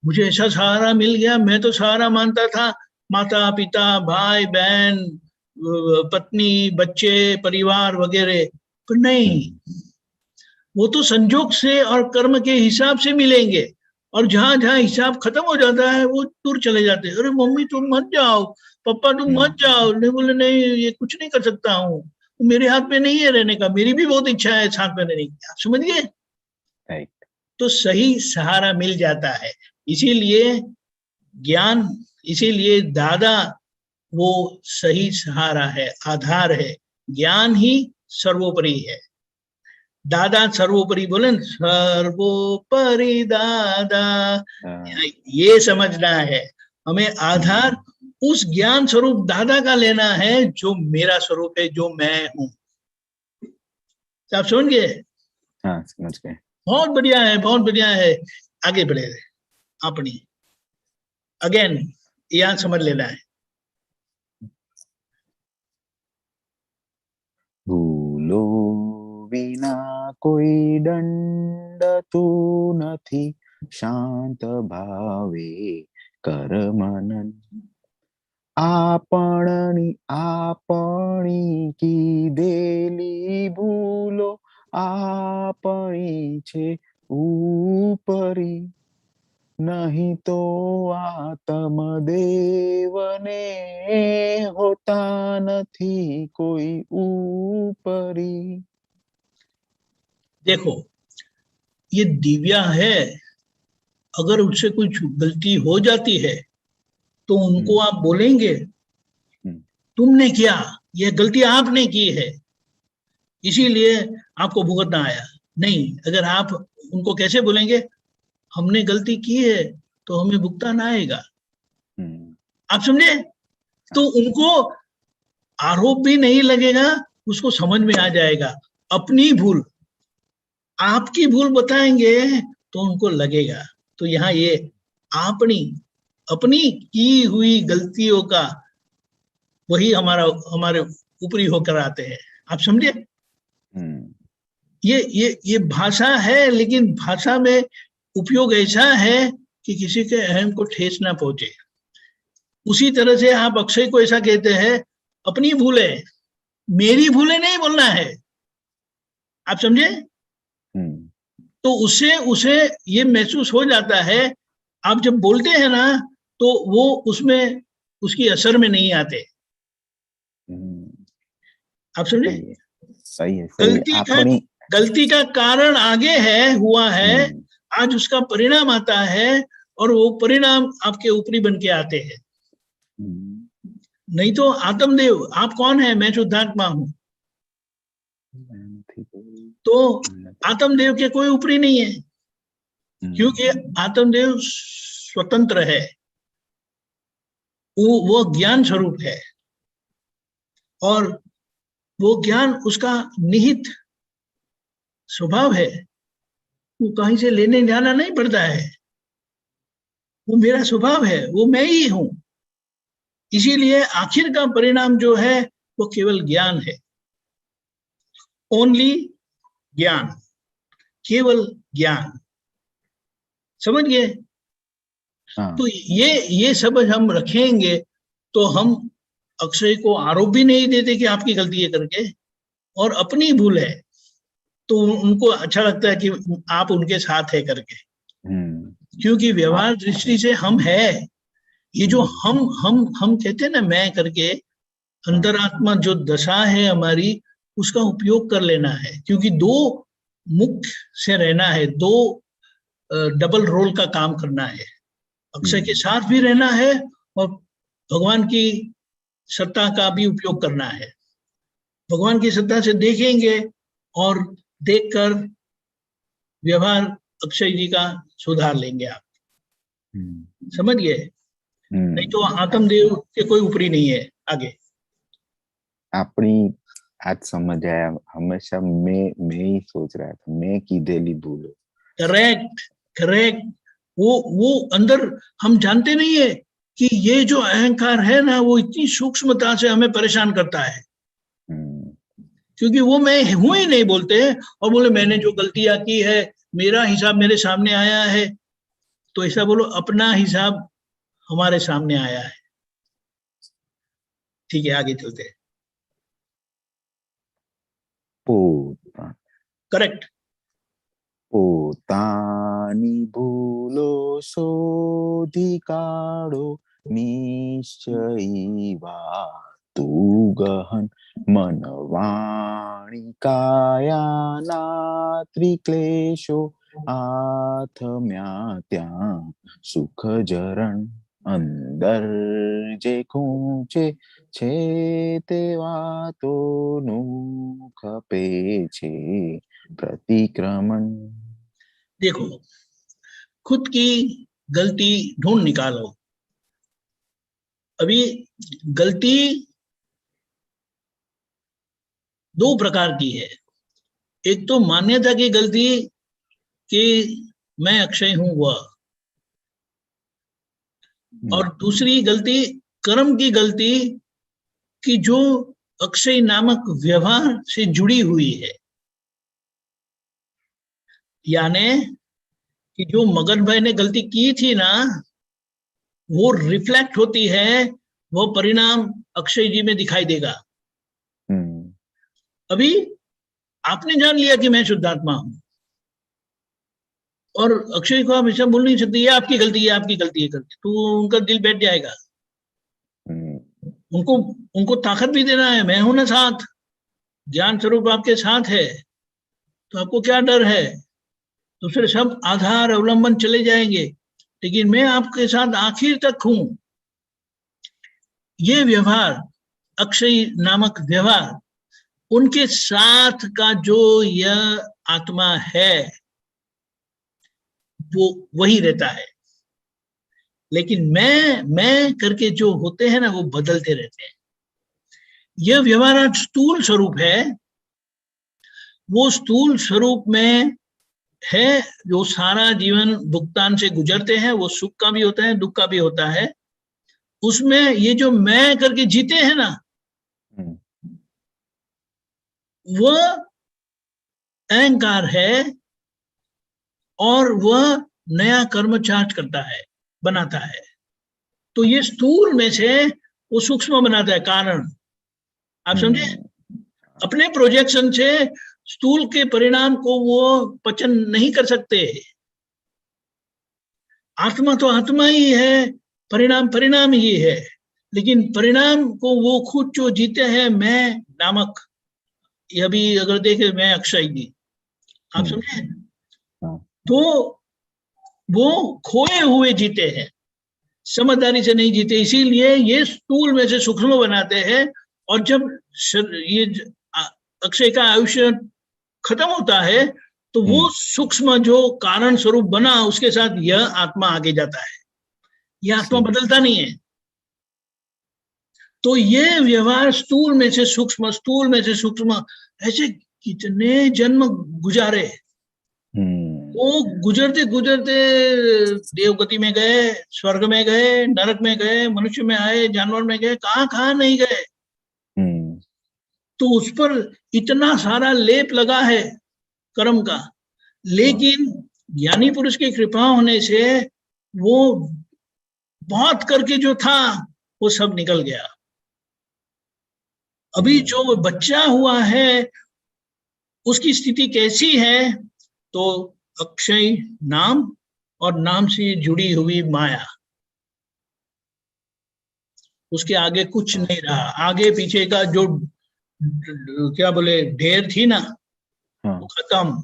मुझे ऐसा सहारा मिल गया। मैं तो सहारा मानता था माता पिता भाई बहन पत्नी बच्चे परिवार वगैरह, पर नहीं, वो तो संजोग से और कर्म के हिसाब से मिलेंगे, और जहां जहां हिसाब खत्म हो जाता है वो दूर चले जाते हैं। अरे मम्मी तुम मत जाओ, पापा तुम मत जाओ, नहीं बोले नहीं ये कुछ नहीं कर सकता हूँ, मेरे हाथ में नहीं है रहने का, मेरी भी बहुत इच्छा है साथ में रहने की। आप समझ गए? तो सही सहारा मिल जाता है। इसीलिए ज्ञान, इसीलिए दादा वो सही सहारा है, आधार है। ज्ञान ही सर्वोपरि है। दादा सर्वोपरि बोले, सर्वोपरि दादा, ये समझना है हमें। आधार उस ज्ञान स्वरूप दादा का लेना है, जो मेरा स्वरूप है, जो मैं हूं। आप समझ गए? हाँ, समझ गए। बहुत बढ़िया है, बहुत बढ़िया है। आगे बढ़े अपनी, अगेन यहां समझ लेना है। ભૂલો વિના કોઈ દંડતું નથી, શાંત ભાવે કર મનન, આપણી કીધેલી ભૂલો આપણી છે, ऊपरी, नहीं तो आत्मदेवने होता નથી कोई ऊपरी। देखो, ये दिव्या है, अगर उससे कुछ गलती हो जाती है तो उनको आप बोलेंगे तुमने किया, यह गलती आपने की है, इसीलिए आपको भुगतना आया। नहीं, अगर आप उनको कैसे बोलेंगे, हमने गलती की है तो हमें भुगतान आएगा। आप समझे? तो उनको आरोप भी नहीं लगेगा, उसको समझ में आ जाएगा। अपनी भूल, आपकी भूल बताएंगे तो उनको लगेगा। तो यहाँ ये अपनी अपनी की हुई गलतियों का वही हमारे ऊपरी होकर आते हैं। आप समझे? ये भाषा है, लेकिन भाषा में उपयोग ऐसा है कि किसी के अहम को ठेस ना पहुंचे। उसी तरह से आप अक्षय को ऐसा कहते हैं, अपनी भूले, मेरी भूले नहीं बोलना है। आप समझे? तो उससे उसे ये महसूस हो जाता है, आप जब बोलते हैं ना तो वो उसमें उसकी असर में नहीं आते। आप समझे? सही है, गलती का कारण आगे है, हुआ है, आज उसका परिणाम आता है और वो परिणाम आपके ऊपरी बन के आते हैं। नहीं तो आत्मदेव, आप कौन है? मैं शुद्धात्मा हूं। तो आत्मदेव के कोई ऊपरी नहीं है, क्योंकि आत्मदेव स्वतंत्र है, वो ज्ञान स्वरूप है, और वो ज्ञान उसका निहित स्वभाव है। वो कहीं से लेने जाना नहीं पड़ता है, वो मेरा स्वभाव है, वो मैं ही हूं। इसीलिए आखिर का परिणाम जो है वो केवल ज्ञान है, ओनली ज्ञान, केवल ज्ञान। समझ गए? तो ये सब हम रखेंगे तो हम अक्षय को आरोप भी नहीं देते कि आपकी गलती है करके, और अपनी भूल है तो उनको अच्छा लगता है कि आप उनके साथ है करके। क्योंकि व्यवहार दृष्टि से हम है, ये जो हम कहते हैं ना मैं करके, अंतरात्मा जो दशा है हमारी, उसका उपयोग कर लेना है। क्योंकि दो मुख से रहना है, दो डबल रोल का काम करना है, अक्षय के साथ भी रहना है और भगवान की सत्ता का भी उपयोग करना है। भगवान की सत्ता से देखेंगे और देखकर व्यवहार अक्षय जी का सुधार लेंगे आप। समझ गए? नहीं तो आत्मदेव के कोई ऊपरी नहीं है। आगे अपनी आज समझ आया, हमेशा मैं ही सोच रहा था, मैं कीधेली भूलो। करेक्ट। वो अंदर हम जानते नहीं है कि ये जो अहंकार है ना, वो इतनी सूक्ष्मता से हमें परेशान करता है। क्योंकि वो मैं हूं ही नहीं बोलते हैं, और बोले मैंने जो गलतियां की है, मेरा हिसाब मेरे सामने आया है। तो ऐसा बोलो, अपना हिसाब हमारे सामने आया है। ठीक है, आगे चलते हैं। करेक्ट। પોતાની ભૂલો શોધી કાઢો, નિશ્ચયી વાતું ગહન, મનવાણી કાયાના ત્રિક્લેશો, આથમ્યા ત્યાં સુખ જરણ, અંદર જે ખૂંચે છે તે વાતોનું ખપે છે प्रतिक्रमण। देखो, खुद की गलती ढूंढ निकालो। अभी गलती दो प्रकार की है। एक तो मान्यता की गलती कि मैं अक्षय हूं वह, और दूसरी गलती कर्म की गलती कि जो अक्षय नामक व्यवहार से जुड़ी हुई है। यानी कि जो मगन भाई ने गलती की थी ना, वो रिफ्लेक्ट होती है, वो परिणाम अक्षय जी में दिखाई देगा। अभी आपने जान लिया कि मैं शुद्धात्मा हूं, और अक्षय को हमेशा बोल नहीं सकते ये आपकी गलती है, आपकी गलती है करके, तो उनका दिल बैठ जाएगा। उनको ताकत भी देना है, मैं हूं ना साथ, ज्ञान स्वरूप आपके साथ है, तो आपको क्या डर है, दूसरे सब आधार अवलंबन चले जाएंगे, लेकिन मैं आपके साथ आखिर तक हूं। ये व्यवहार, अक्षय नामक व्यवहार, उनके साथ का जो यह आत्मा है वो वही रहता है, लेकिन मैं करके जो होते हैं ना वो बदलते रहते हैं। यह व्यवहार स्थूल स्वरूप है, वो स्थूल स्वरूप में है जो सारा जीवन भुगतान से गुजरते हैं, वो सुख का भी होता है, दुख का भी होता है। उसमें ये जो मैं करके जीते हैं ना, वो अहंकार है, और वह नया कर्म चार्ज करता है, बनाता है। तो ये स्थूल में से वो सूक्ष्म बनाता है कारण, आप समझे? अपने प्रोजेक्शन से स्थूल के परिणाम को वो पचन नहीं कर सकते। आत्मा तो आत्मा ही है, परिणाम परिणाम ही है, लेकिन परिणाम को वो खुद जो जीते हैं, मैं नामक, यह भी अगर देखे मैं अक्षय जी, आप समझे? तो वो खोए हुए जीते हैं, समझदारी से नहीं जीते, इसीलिए ये स्थूल में से सूक्ष्म बनाते हैं। और जब ये अक्षय का आयुष्य खत्म होता है तो वो सूक्ष्म जो कारण स्वरूप बना उसके साथ यह आत्मा आगे जाता है, यह आत्मा बदलता नहीं है। तो ये व्यवहार स्थूल में से सूक्ष्म, स्थूल में से सूक्ष्म, ऐसे कितने जन्म गुजारे, वो गुजरते गुजरते देवगति में गए, स्वर्ग में गए, नरक में गए, मनुष्य में आए, जानवर में गए, कहाँ नहीं गए। तो उस पर इतना सारा लेप लगा है कर्म का, लेकिन ज्ञानी पुरुष की कृपा होने से वो बहुत करके जो था वो सब निकल गया। अभी जो बच्चा हुआ है उसकी स्थिति कैसी है? तो अक्षय नाम और नाम से जुड़ी हुई माया, उसके आगे कुछ नहीं रहा। आगे पीछे का जो क्या बोले ढेर थी ना, वो खत्म।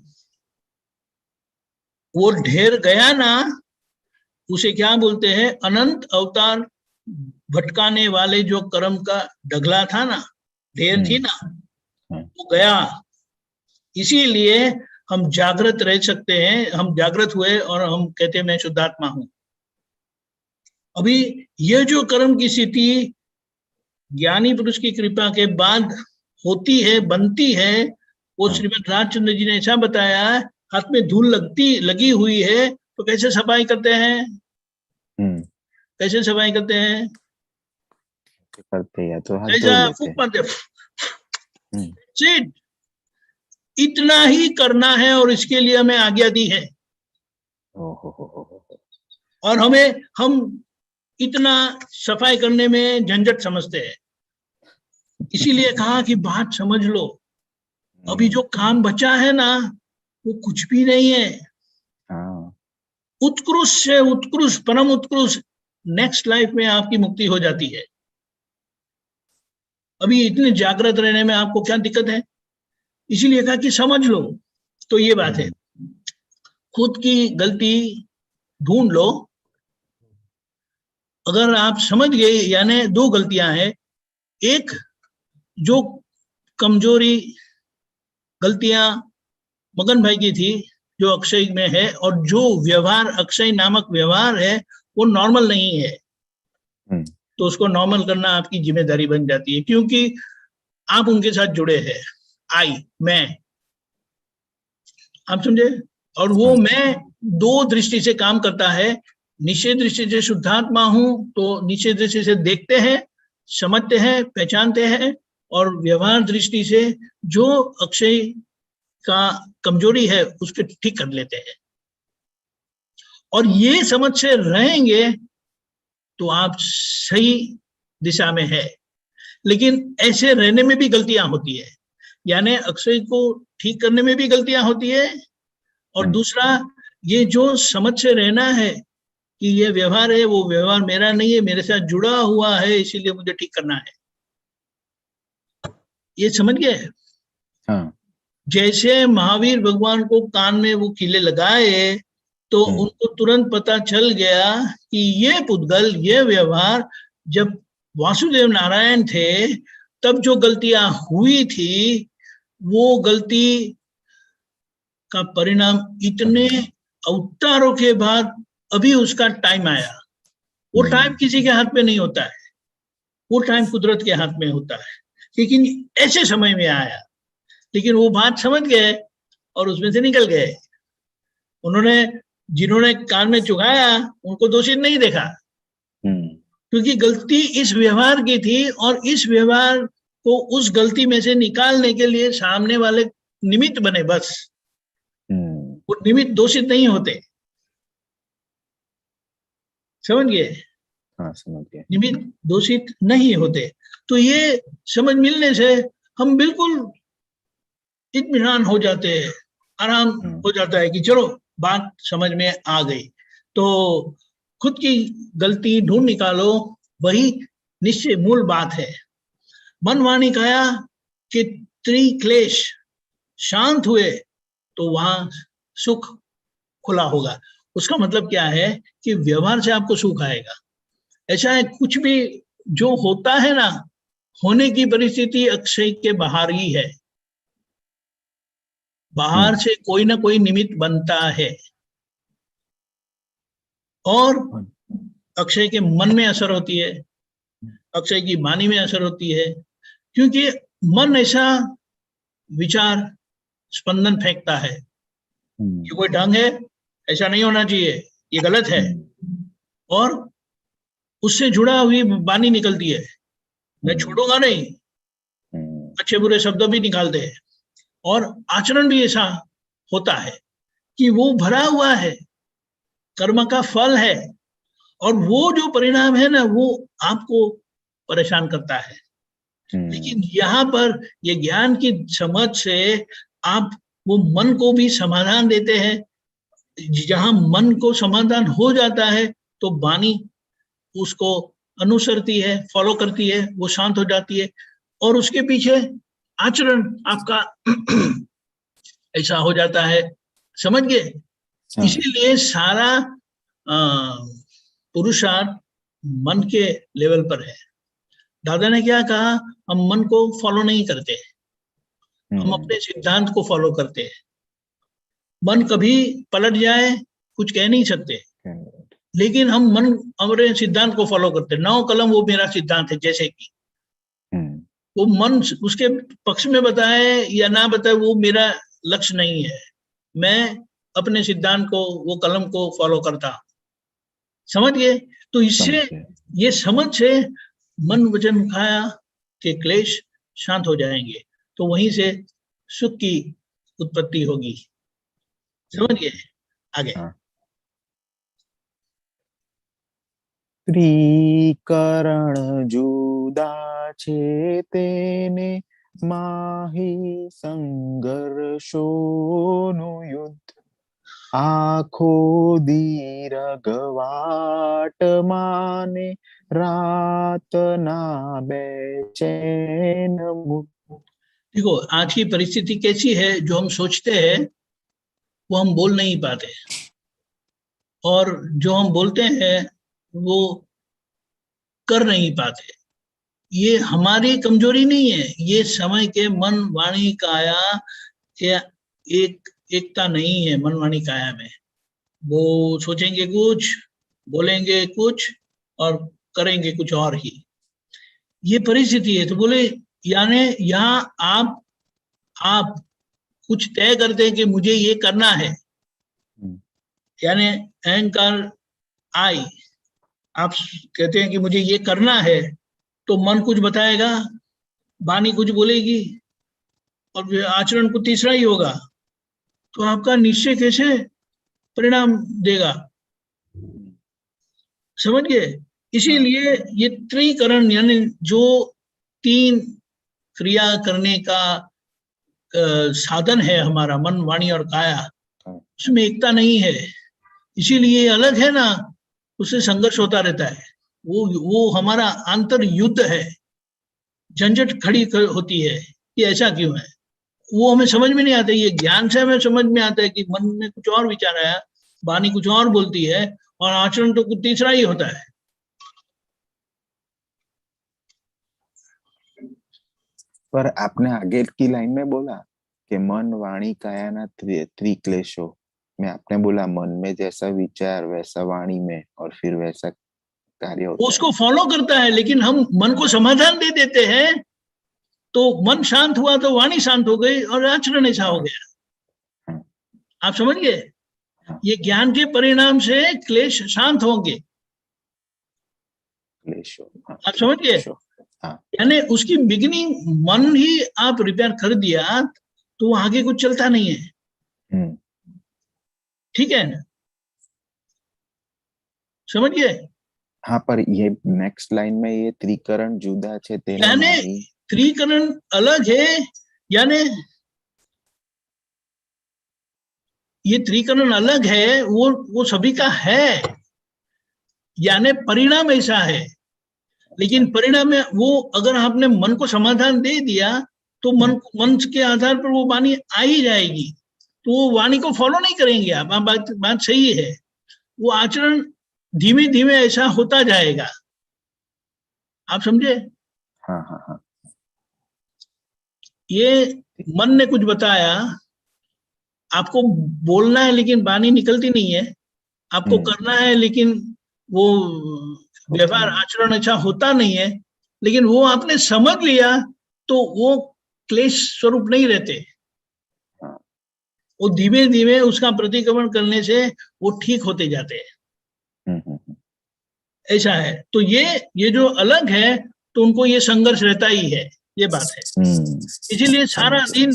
वो ढेर गया ना, उसे क्या बोलते हैं? अनंत अवतार भटकाने वाले जो कर्म का ढगला था ना, ढेर थी ना, वो गया। इसीलिए हम जागृत रह सकते हैं, हम जागृत हुए और हम कहते हैं मैं शुद्धात्मा हूं। अभी यह जो कर्म की स्थिति ज्ञानी पुरुष की कृपा के बाद होती है, बनती है, वो श्रीमद रामचंद्र जी ने ऐसा बताया, हाथ में धूल लगी हुई है तो कैसे सफाई करते हैं? कैसे सफाई करते हैं? तो हाथ ऐसा फूंक मारते, इतना ही करना है और इसके लिए हमें आज्ञा दी है। और हम इतना सफाई करने में झंझट समझते हैं, इसीलिए कहा कि बात समझ लो। अभी जो काम बचा है ना वो कुछ भी नहीं है। उत्कृष्ट से उत्कृष्ट, परम उत्कृष्ट नेक्स्ट लाइफ में आपकी मुक्ति हो जाती है। अभी इतने जागृत रहने में आपको क्या दिक्कत है? इसीलिए कहा कि समझ लो। तो ये बात है, खुद की गलती ढूंढ लो। अगर आप समझ गए, यानी दो गलतियां हैं, एक जो कमजोरी गलतियां मगन भाई की थी जो अक्षय में है, और जो व्यवहार अक्षय नामक व्यवहार है वो नॉर्मल नहीं है, तो उसको नॉर्मल करना आपकी जिम्मेदारी बन जाती है, क्योंकि आप उनके साथ जुड़े हैं। मैं, आप समझे? और वो मैं दो दृष्टि से काम करता है। निश्चय दृष्टि से शुद्धात्मा हूं तो निश्चय दृष्टि से देखते हैं, समझते हैं, पहचानते हैं, और व्यवहार दृष्टि से जो अक्षय का कमजोरी है उसके ठीक कर लेते हैं। और ये समझ से रहेंगे तो आप सही दिशा में है। लेकिन ऐसे रहने में भी गलतियां होती है, यानी अक्षय को ठीक करने में भी गलतियां होती है, और दूसरा ये जो समझ से रहना है कि ये व्यवहार है, वो व्यवहार मेरा नहीं है, मेरे साथ जुड़ा हुआ है, इसीलिए मुझे ठीक करना है, ये समझ गए? हाँ, जैसे महावीर भगवान को कान में वो कीले लगाए तो उनको तुरंत पता चल गया कि ये पुद्गल, ये व्यवहार जब वासुदेव नारायण थे तब जो गलतियां हुई थी, वो गलती का परिणाम इतने अवतारों के बाद अभी उसका टाइम आया। वो टाइम किसी के हाथ में नहीं होता है, वो टाइम कुदरत के हाथ में होता है, लेकिन ऐसे समय में आया। लेकिन वो बात समझ गए और उसमें से निकल गए। उन्होंने, जिन्होंने कान में चुगाया उनको दोषी नहीं देखा, क्योंकि गलती इस व्यवहार की थी और इस व्यवहार को उस गलती में से निकालने के लिए सामने वाले निमित्त बने, बस। वो निमित्त दोषित नहीं होते, समझ गए? हाँ, समझ गए। निमित्त दोषित नहीं होते। तो ये समझ मिलने से हम बिल्कुल इत्मीनान हो जाते हैं, आराम हो जाता है कि चलो बात समझ में आ गई। तो खुद की गलती ढूंढ निकालो, वही निश्चय मूल बात है। मन वाणी काया के त्रिक्लेश शांत हुए तो वहां सुख खुला होगा। उसका मतलब क्या है कि व्यवहार से आपको सुख आएगा। ऐसा है, कुछ भी जो होता है ना, होने की परिस्थिति अक्षय के बाहर ही है। बाहर से कोई ना कोई निमित्त बनता है और अक्षय के मन में असर होती है, अक्षय की वाणी में असर होती है, क्योंकि मन ऐसा विचार स्पंदन फेंकता है, ये कोई ढंग है, ऐसा नहीं होना चाहिए, ये गलत है, और उससे जुड़ा हुई वाणी निकलती है, मैं छोड़ूंगा नहीं, अच्छे बुरे शब्द भी निकालते हैं। और आचरण भी ऐसा होता है कि वो भरा हुआ है, कर्म का फल है, और वो जो परिणाम है ना, वो आपको परेशान करता है। लेकिन यहाँ पर ये ज्ञान की समझ से आप वो मन को भी समाधान देते हैं। जहां मन को समाधान हो जाता है तो वाणी उसको अनुसरती है, फॉलो करती है, वो शांत हो जाती है, और उसके पीछे आचरण आपका ऐसा हो जाता है, समझ गए? इसीलिए सारा पुरुषार्थ मन के लेवल पर है। दादा ने क्या कहा, हम मन को फॉलो नहीं करते, हम अपने सिद्धांत को फॉलो करते हैं। मन कभी पलट जाए कुछ कह नहीं सकते, लेकिन हम मन हमारे सिद्धांत को फॉलो करते हैं। 9 कलम वो मेरा सिद्धांत है, जैसे कि वो मन उसके पक्ष में बताए या ना बताए वो मेरा लक्ष्य नहीं है, मैं अपने सिद्धांत को, वो कलम को फॉलो करता हूं, समझ गए? तो इससे ये समझ से मन वचन काया के क्लेश शांत हो जाएंगे, तो वहीं से सुख की उत्पत्ति होगी, समझ गए? आगे त्रिकरण जुदा छे तेने माही संघर्षोनु युद्ध आखो दीर्घवाट माने रात ना बेचैन मुक्त। देखो आज की परिस्थिति कैसी है, जो हम सोचते हैं वो हम बोल नहीं पाते, और जो हम बोलते हैं वो कर नहीं पाते। ये हमारी कमजोरी नहीं है, ये समय के मन वाणी काया के एकता नहीं है। मन वाणी काया में वो सोचेंगे कुछ, बोलेंगे कुछ और करेंगे कुछ और ही, ये परिस्थिति है। तो बोले यानी यहाँ आप कुछ तय करते हैं कि मुझे ये करना है, यानी अहंकार आई, आप कहते हैं कि मुझे ये करना है, तो मन कुछ बताएगा, वाणी कुछ बोलेगी, और आचरण कुछ तीसरा ही होगा, तो आपका निश्चय कैसे परिणाम देगा, समझ गए? इसीलिए ये त्रिकरण यानी जो 3 क्रिया करने का साधन है हमारा मन वाणी और काया, उसमें एकता नहीं है, इसीलिए अलग है ना, उससे संघर्ष होता रहता है। वो हमारा आंतर युद्ध है, झंझट खड़ी होती है कि ऐसा क्यों है, वो हमें समझ में नहीं आता। ये ज्ञान से हमें समझ में आता है कि मन में कुछ और विचार आया, वाणी कुछ और बोलती है, और आचरण तो कुछ तीसरा ही होता है। पर आपने आगे की लाइन में बोला कि मन वाणी काया ना त्रिक्लेशो में, आपने बोला मन में जैसा विचार वैसा वाणी में, और फिर वैसा कार्य होता उसको फॉलो करता है, लेकिन हम मन को समाधान दे देते हैं, तो मन शांत हुआ तो वाणी शांत हो गई और आचरण ऐसा हो गया। आप समझ गए? ये ज्ञान के परिणाम से क्लेश शांत होंगे। आप समझ गए? यानी उसकी बिगिनिंग मन ही आप रिपेयर कर दिया तो वो आगे कुछ चलता नहीं है। ठीक है ना? समझ गए? हाँ, पर ये नेक्स्ट लाइन में ये त्रिकरण जुदा छे तेने यानी त्रिकरण अलग है, यानी ये त्रिकरण अलग है, वो सभी का है, यानी परिणाम ऐसा है। लेकिन परिणाम में वो अगर आपने मन को समाधान दे दिया तो मन के आधार पर वो वाणी आ ही जाएगी, तो वो वाणी को फॉलो नहीं करेंगे आप। बात सही है, वो आचरण धीमे धीमे ऐसा होता जाएगा। आप समझे? हाँ हाँ हाँ। ये मन ने कुछ बताया, आपको बोलना है लेकिन वाणी निकलती नहीं है, आपको करना है लेकिन वो व्यवहार आचरण अच्छा होता नहीं है, लेकिन वो आपने समझ लिया तो वो क्लेश स्वरूप नहीं रहते, वो धीमे धीमे उसका प्रतिक्रमण करने से वो ठीक होते जाते हैं। ऐसा है। तो ये जो अलग है तो उनको ये संघर्ष रहता ही है, ये बात है। इसीलिए सारा दिन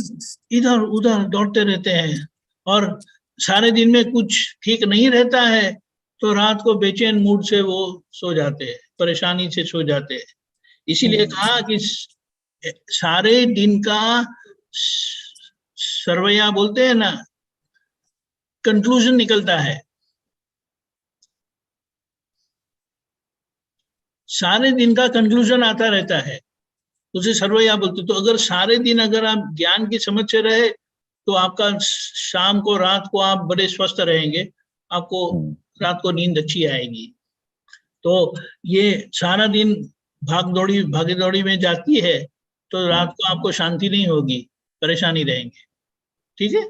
इधर उधर दौड़ते रहते हैं, और सारे दिन में कुछ ठीक नहीं रहता है तो रात को बेचैन मूड से वो सो जाते हैं, परेशानी से सो जाते हैं। इसीलिए कहा कि सारे दिन का सरवैया बोलते हैं ना, कंक्लूजन निकलता है। सारे दिन का कंक्लूजन आता रहता है, उसे सरवैया बोलते। तो अगर सारे दिन अगर आप ज्ञान की समझ से रहे तो आपका शाम को रात को आप बड़े स्वस्थ रहेंगे, आपको रात को नींद अच्छी आएगी। तो ये सारा दिन भागी दौड़ी में जाती है तो रात को आपको शांति नहीं होगी, परेशानी रहेंगे। ठीक है?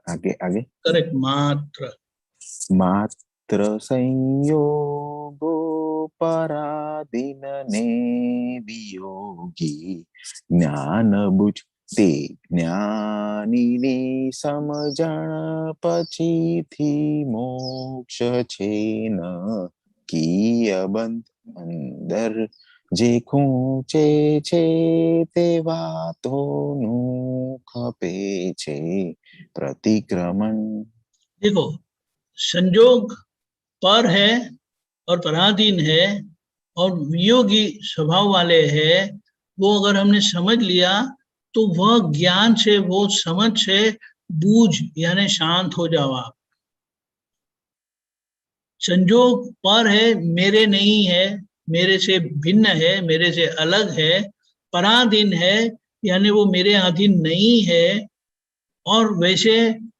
आगे आगे करेक्ट। मात्र संयोगो पराधीन ने वियोगी ज्ञान बुझ તે જ્ઞાનીની સમજણ પછીથી મોક્ષ છે ન કીય બંધ અંદર જે ખૂંચે છે તે વાતોનું ખપે છે प्रतिक्रमण। देखो, संयोग पर है और पराधीन है और वियोगी स्वभाव वाले हैं, वो अगर हमने समझ लिया तो वह ज्ञान से, वो समझ से बूझ यानी शांत हो जाओ आप। संयोग पर है, मेरे नहीं है, मेरे से भिन्न है, मेरे से अलग है। पराधीन है यानी वो मेरे अधीन नहीं है, और वैसे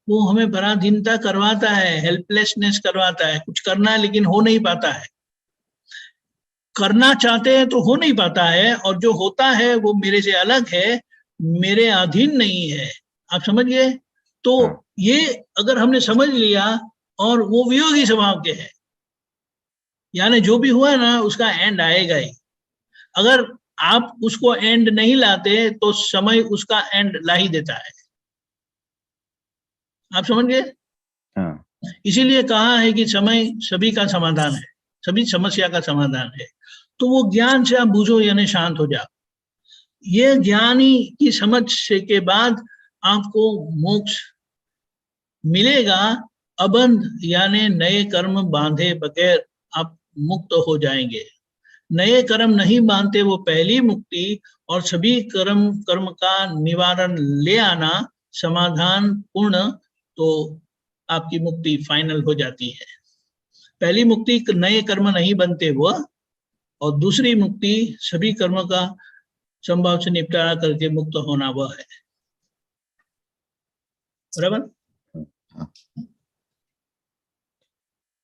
वो हमें पराधीनता करवाता है, हेल्पलेसनेस करवाता है। कुछ करना है लेकिन हो नहीं पाता है, करना चाहते हैं तो हो नहीं पाता है, और जो होता है वो मेरे से अलग है, मेरे अधीन नहीं है। आप समझ गए? तो ये अगर हमने समझ लिया, और वो वियोगी स्वभाव के है, यानी जो भी हुआ ना उसका एंड आएगा ही। अगर आप उसको एंड नहीं लाते तो समय उसका एंड ला ही देता है। आप समझ गए? इसीलिए कहा है कि समय सभी का समाधान है, सभी समस्या का समाधान है। तो वो ज्ञान से आप बूझो यानी शांत हो जाओ। ये ज्ञानी की समझ से के बाद आपको मोक्ष मिलेगा। अबंध यानी नए कर्म बांधे बगैर आप मुक्त हो जाएंगे। नए कर्म नहीं मानते वो पहली मुक्ति, और सभी कर्म का निवारण ले आना समाधान पूर्ण, तो आपकी मुक्ति फाइनल हो जाती है। पहली मुक्ति नए कर्म नहीं बनते वह, और दूसरी मुक्ति सभी कर्म का संभाव से निपटारा करके मुक्त होना वह है। बराबर।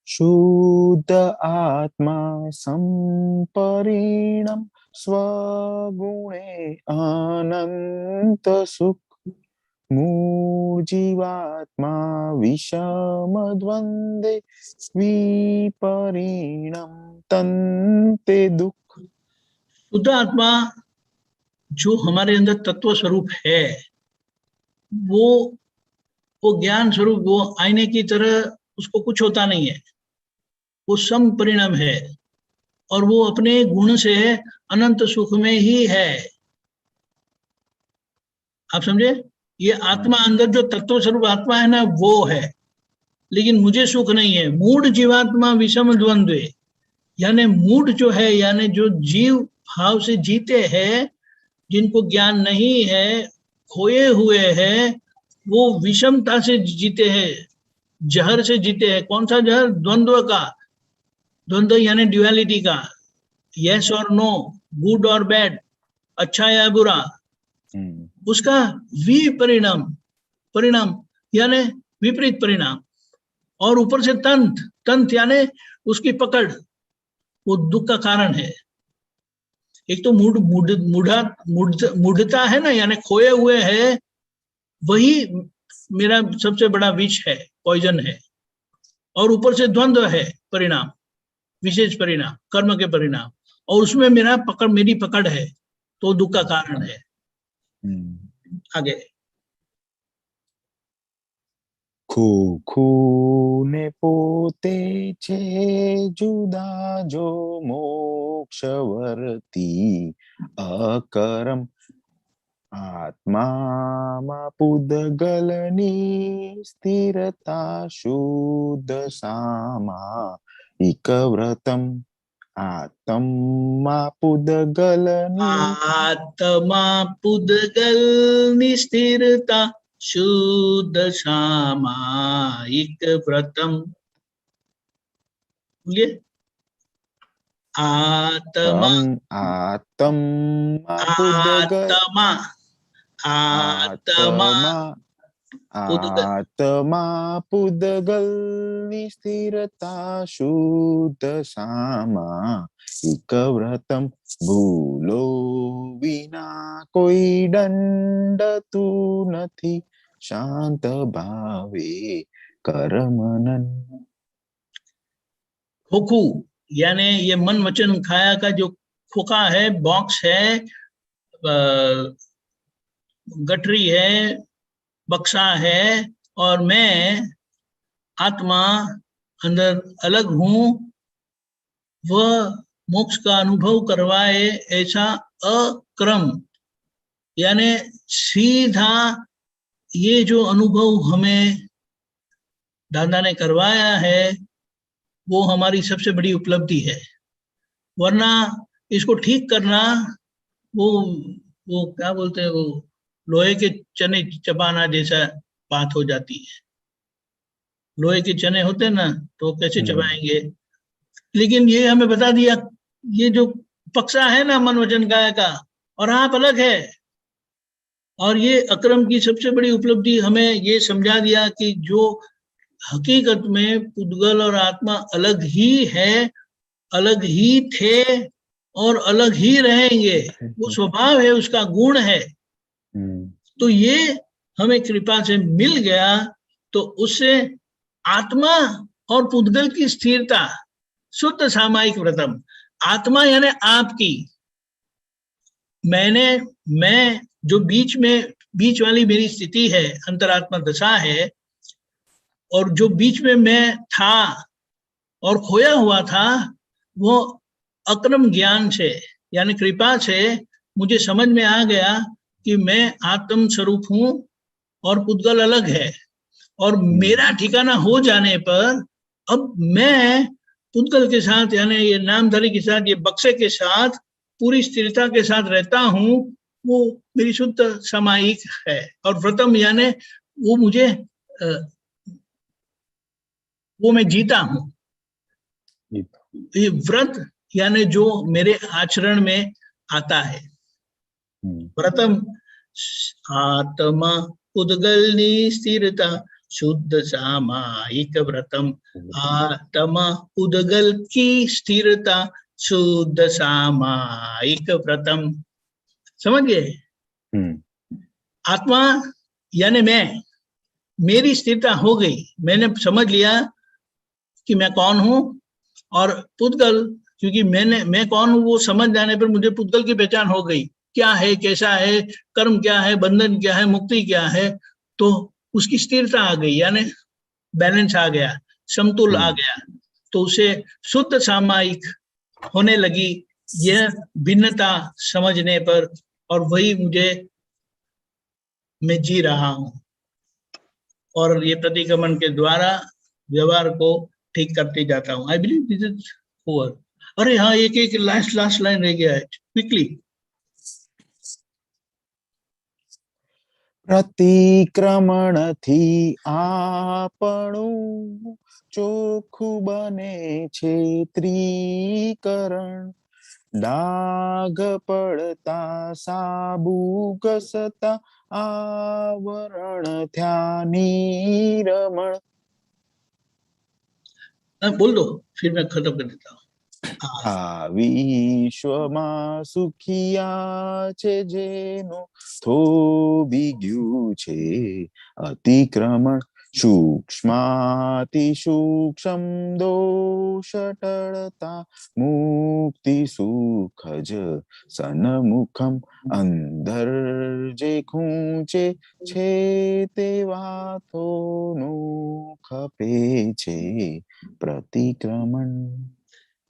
शुद्ध आत्मा संपरिणम स्वगुणे अनंत सुख, मूर्जीवात्मा विषम द्वंद्वे विपरिणम तन्ते दुख। शुद्ध आत्मा जो हमारे अंदर तत्व स्वरूप है, वो ज्ञान स्वरूप, वो आईने की तरह, उसको कुछ होता नहीं है, वो सम परिणाम है, और वो अपने गुण से अनंत सुख में ही है। आप समझे? ये आत्मा अंदर जो तत्व स्वरूप आत्मा है ना, वो है, लेकिन मुझे सुख नहीं है। मूढ़ जीवात्मा विषम द्वंद्व, यानी मूढ़ जो है, यानी जो जीव भाव से जीते हैं, जिनको ज्ञान नहीं है, खोए हुए हैं, वो विषमता से जीते हैं, जहर से जीते हैं। कौन सा जहर? द्वंद्व का। द्वंद्व यानी ड्युअलिटी का, यस और नो, गुड और बैड, अच्छा या बुरा, उसका विपरिणाम, परिणाम यानी विपरीत परिणाम, और ऊपर से तंत यानी उसकी पकड़, वो दुख का कारण है। एक तो मूढ़ता है ना, यानी खोए हुए है, वही मेरा सबसे बड़ा विष है, पॉइजन है। और ऊपर से द्वंद्व है, परिणाम, विशेष परिणाम, कर्म के परिणाम, और उसमें मेरी पकड़ है, तो दुख का कारण है। आगे। खूने पोते छे जुदा जो मोक्षवर्ती अकरम, आत्मा मा पुद्गलनी स्थिरता शुद्ध सामायिक व्रतम, आत्मा पुद्गलनी स्थिरता शुद्ध सामायिक व्रतम। बोलिए। आत्मा पुद्गलनी स्थिरता शुद्ध सामायिक व्रतम, भूलो विना कोई दंड तू नथी, शांत भावे कर मनन। खोखू यानी ये मन वचन काया का जो खोखा है, बॉक्स है, गठरी है, बक्सा है, और मैं आत्मा अंदर अलग हूं, वह मोक्ष का अनुभव करवाए ऐसा अक्रम, यानी सीधा ये जो अनुभव हमें दादा ने करवाया है, वो हमारी सबसे बड़ी उपलब्धि है। वरना इसको ठीक करना, वो क्या बोलते हैं, वो लोहे के चने चबाना जैसा बात हो जाती है। लोहे के चने होते हैं ना, तो कैसे चबाएंगे? लेकिन ये हमें बता दिया, ये जो पक्षा है ना मन वचन काया का, और आप अलग है। और ये अक्रम की सबसे बड़ी उपलब्धि हमें ये समझा दिया कि जो हकीकत में पुद्गल और आत्मा अलग ही है, अलग ही थे, और अलग ही रहेंगे, वो स्वभाव है, उसका गुण है। तो ये हमें कृपा से मिल गया, तो उससे आत्मा और पुद्गल की स्थिरता, शुद्ध सामायिक व्रतम, आत्मा यानी आपकी, मैं जो बीच वाली मेरी स्थिति है, अंतरात्मा दशा है, और जो बीच में मैं था और खोया हुआ था, वो अक्रम ज्ञान से यानी कृपा से मुझे समझ में आ गया कि मैं आत्म स्वरूप हूं और पुद्गल अलग है। और मेरा ठिकाना हो जाने पर अब मैं पुद्गल के साथ यानी ये नामधारी के साथ, ये बक्से के साथ पूरी स्थिरता के साथ रहता हूँ, वो मेरी शुद्ध सामायिक है। और व्रतम यानी वो मुझे वो मैं जीता हूँ। ये व्रत यानी जो मेरे आचरण में आता है। व्रतम आत्मा उद्गलनी स्थिरता शुद्ध सामायिक व्रतम, आत्मा उद्गल की स्थिरता शुद्ध सामायिक व्रतम। समझ गए? आत्मा यानी मैं, मेरी स्थिरता हो गई, मैंने समझ लिया कि मैं कौन हूं। और पुद्गल, क्योंकि मैं कौन हूं वो समझ जाने पर मुझे पुद्गल की पहचान हो गई, क्या है, कैसा है, कर्म क्या है, बंधन क्या है, मुक्ति क्या है, तो उसकी स्थिरता आ गई, यानी बैलेंस आ गया, समतुल आ गया, तो उसे शुद्ध सामायिक होने लगी यह भिन्नता समझने पर, और वही मुझे मैं जी रहा हूं, और ये प्रतिक्रमण के द्वारा व्यवहार को ठीक करते जाता हूं। I believe this is over. अरे हाँ, एक लास्ट लाइन रह गया है, क्विकली। प्रतिक्रमण थी આપણું ચોખ્ખું બને છે ત્રિકરણ, ડાઘ પડતા સાબુ ઘસતા આવરણ થયા નિરમણ. बोल दो, फिर मैं खत्म कर देता हूँ। આ વિશ્વમાં સુખિયા છે જેનો થોભી ગયું છે અતિક્રમણ, सूक्ष्माति सूक्ष्म दोष टळता मुक्ति सुखज सन्मुखम, अंदर जे खूंचे छे ते वातोनु खपे छे प्रतिक्रमण।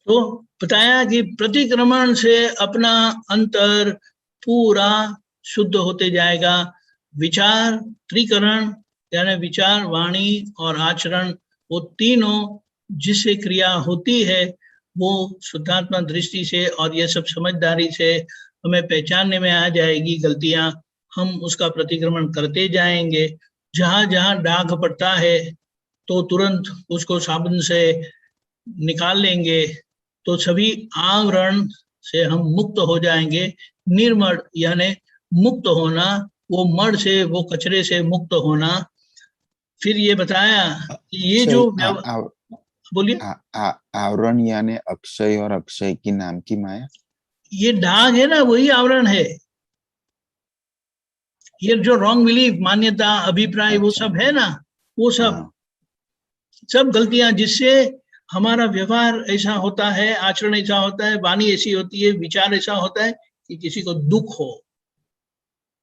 तो बताया कि प्रतिक्रमण से अपना अंतर पूरा शुद्ध होते जाएगा। विचार त्रिकरण यानी विचार, वाणी और आचरण, वो तीनों जिससे क्रिया होती है वो शुद्धात्मा दृष्टि से और ये सब समझदारी से हमें पहचानने में आ जाएगी गलतियां, हम उसका प्रतिक्रमण करते जाएंगे। जहां जहां दाग पड़ता है तो तुरंत उसको साबुन से निकाल लेंगे, तो सभी आवरण से हम मुक्त हो जाएंगे। निर्मल यानी मुक्त होना, वो मड़ से, वो कचरे से मुक्त होना। फिर ये बताया कि ये जो बोलिए, आवरण यानी अक्षय और अक्षय की नाम की माया, ये दाग है ना, वही आवरण है। ये जो रॉन्ग बिलीफ, मान्यता, अभिप्राय, वो सब है ना, वो सब गलतियां जिससे हमारा व्यवहार ऐसा होता है, आचरण ऐसा होता है, वाणी ऐसी होती है, विचार ऐसा होता है कि किसी को दुख हो।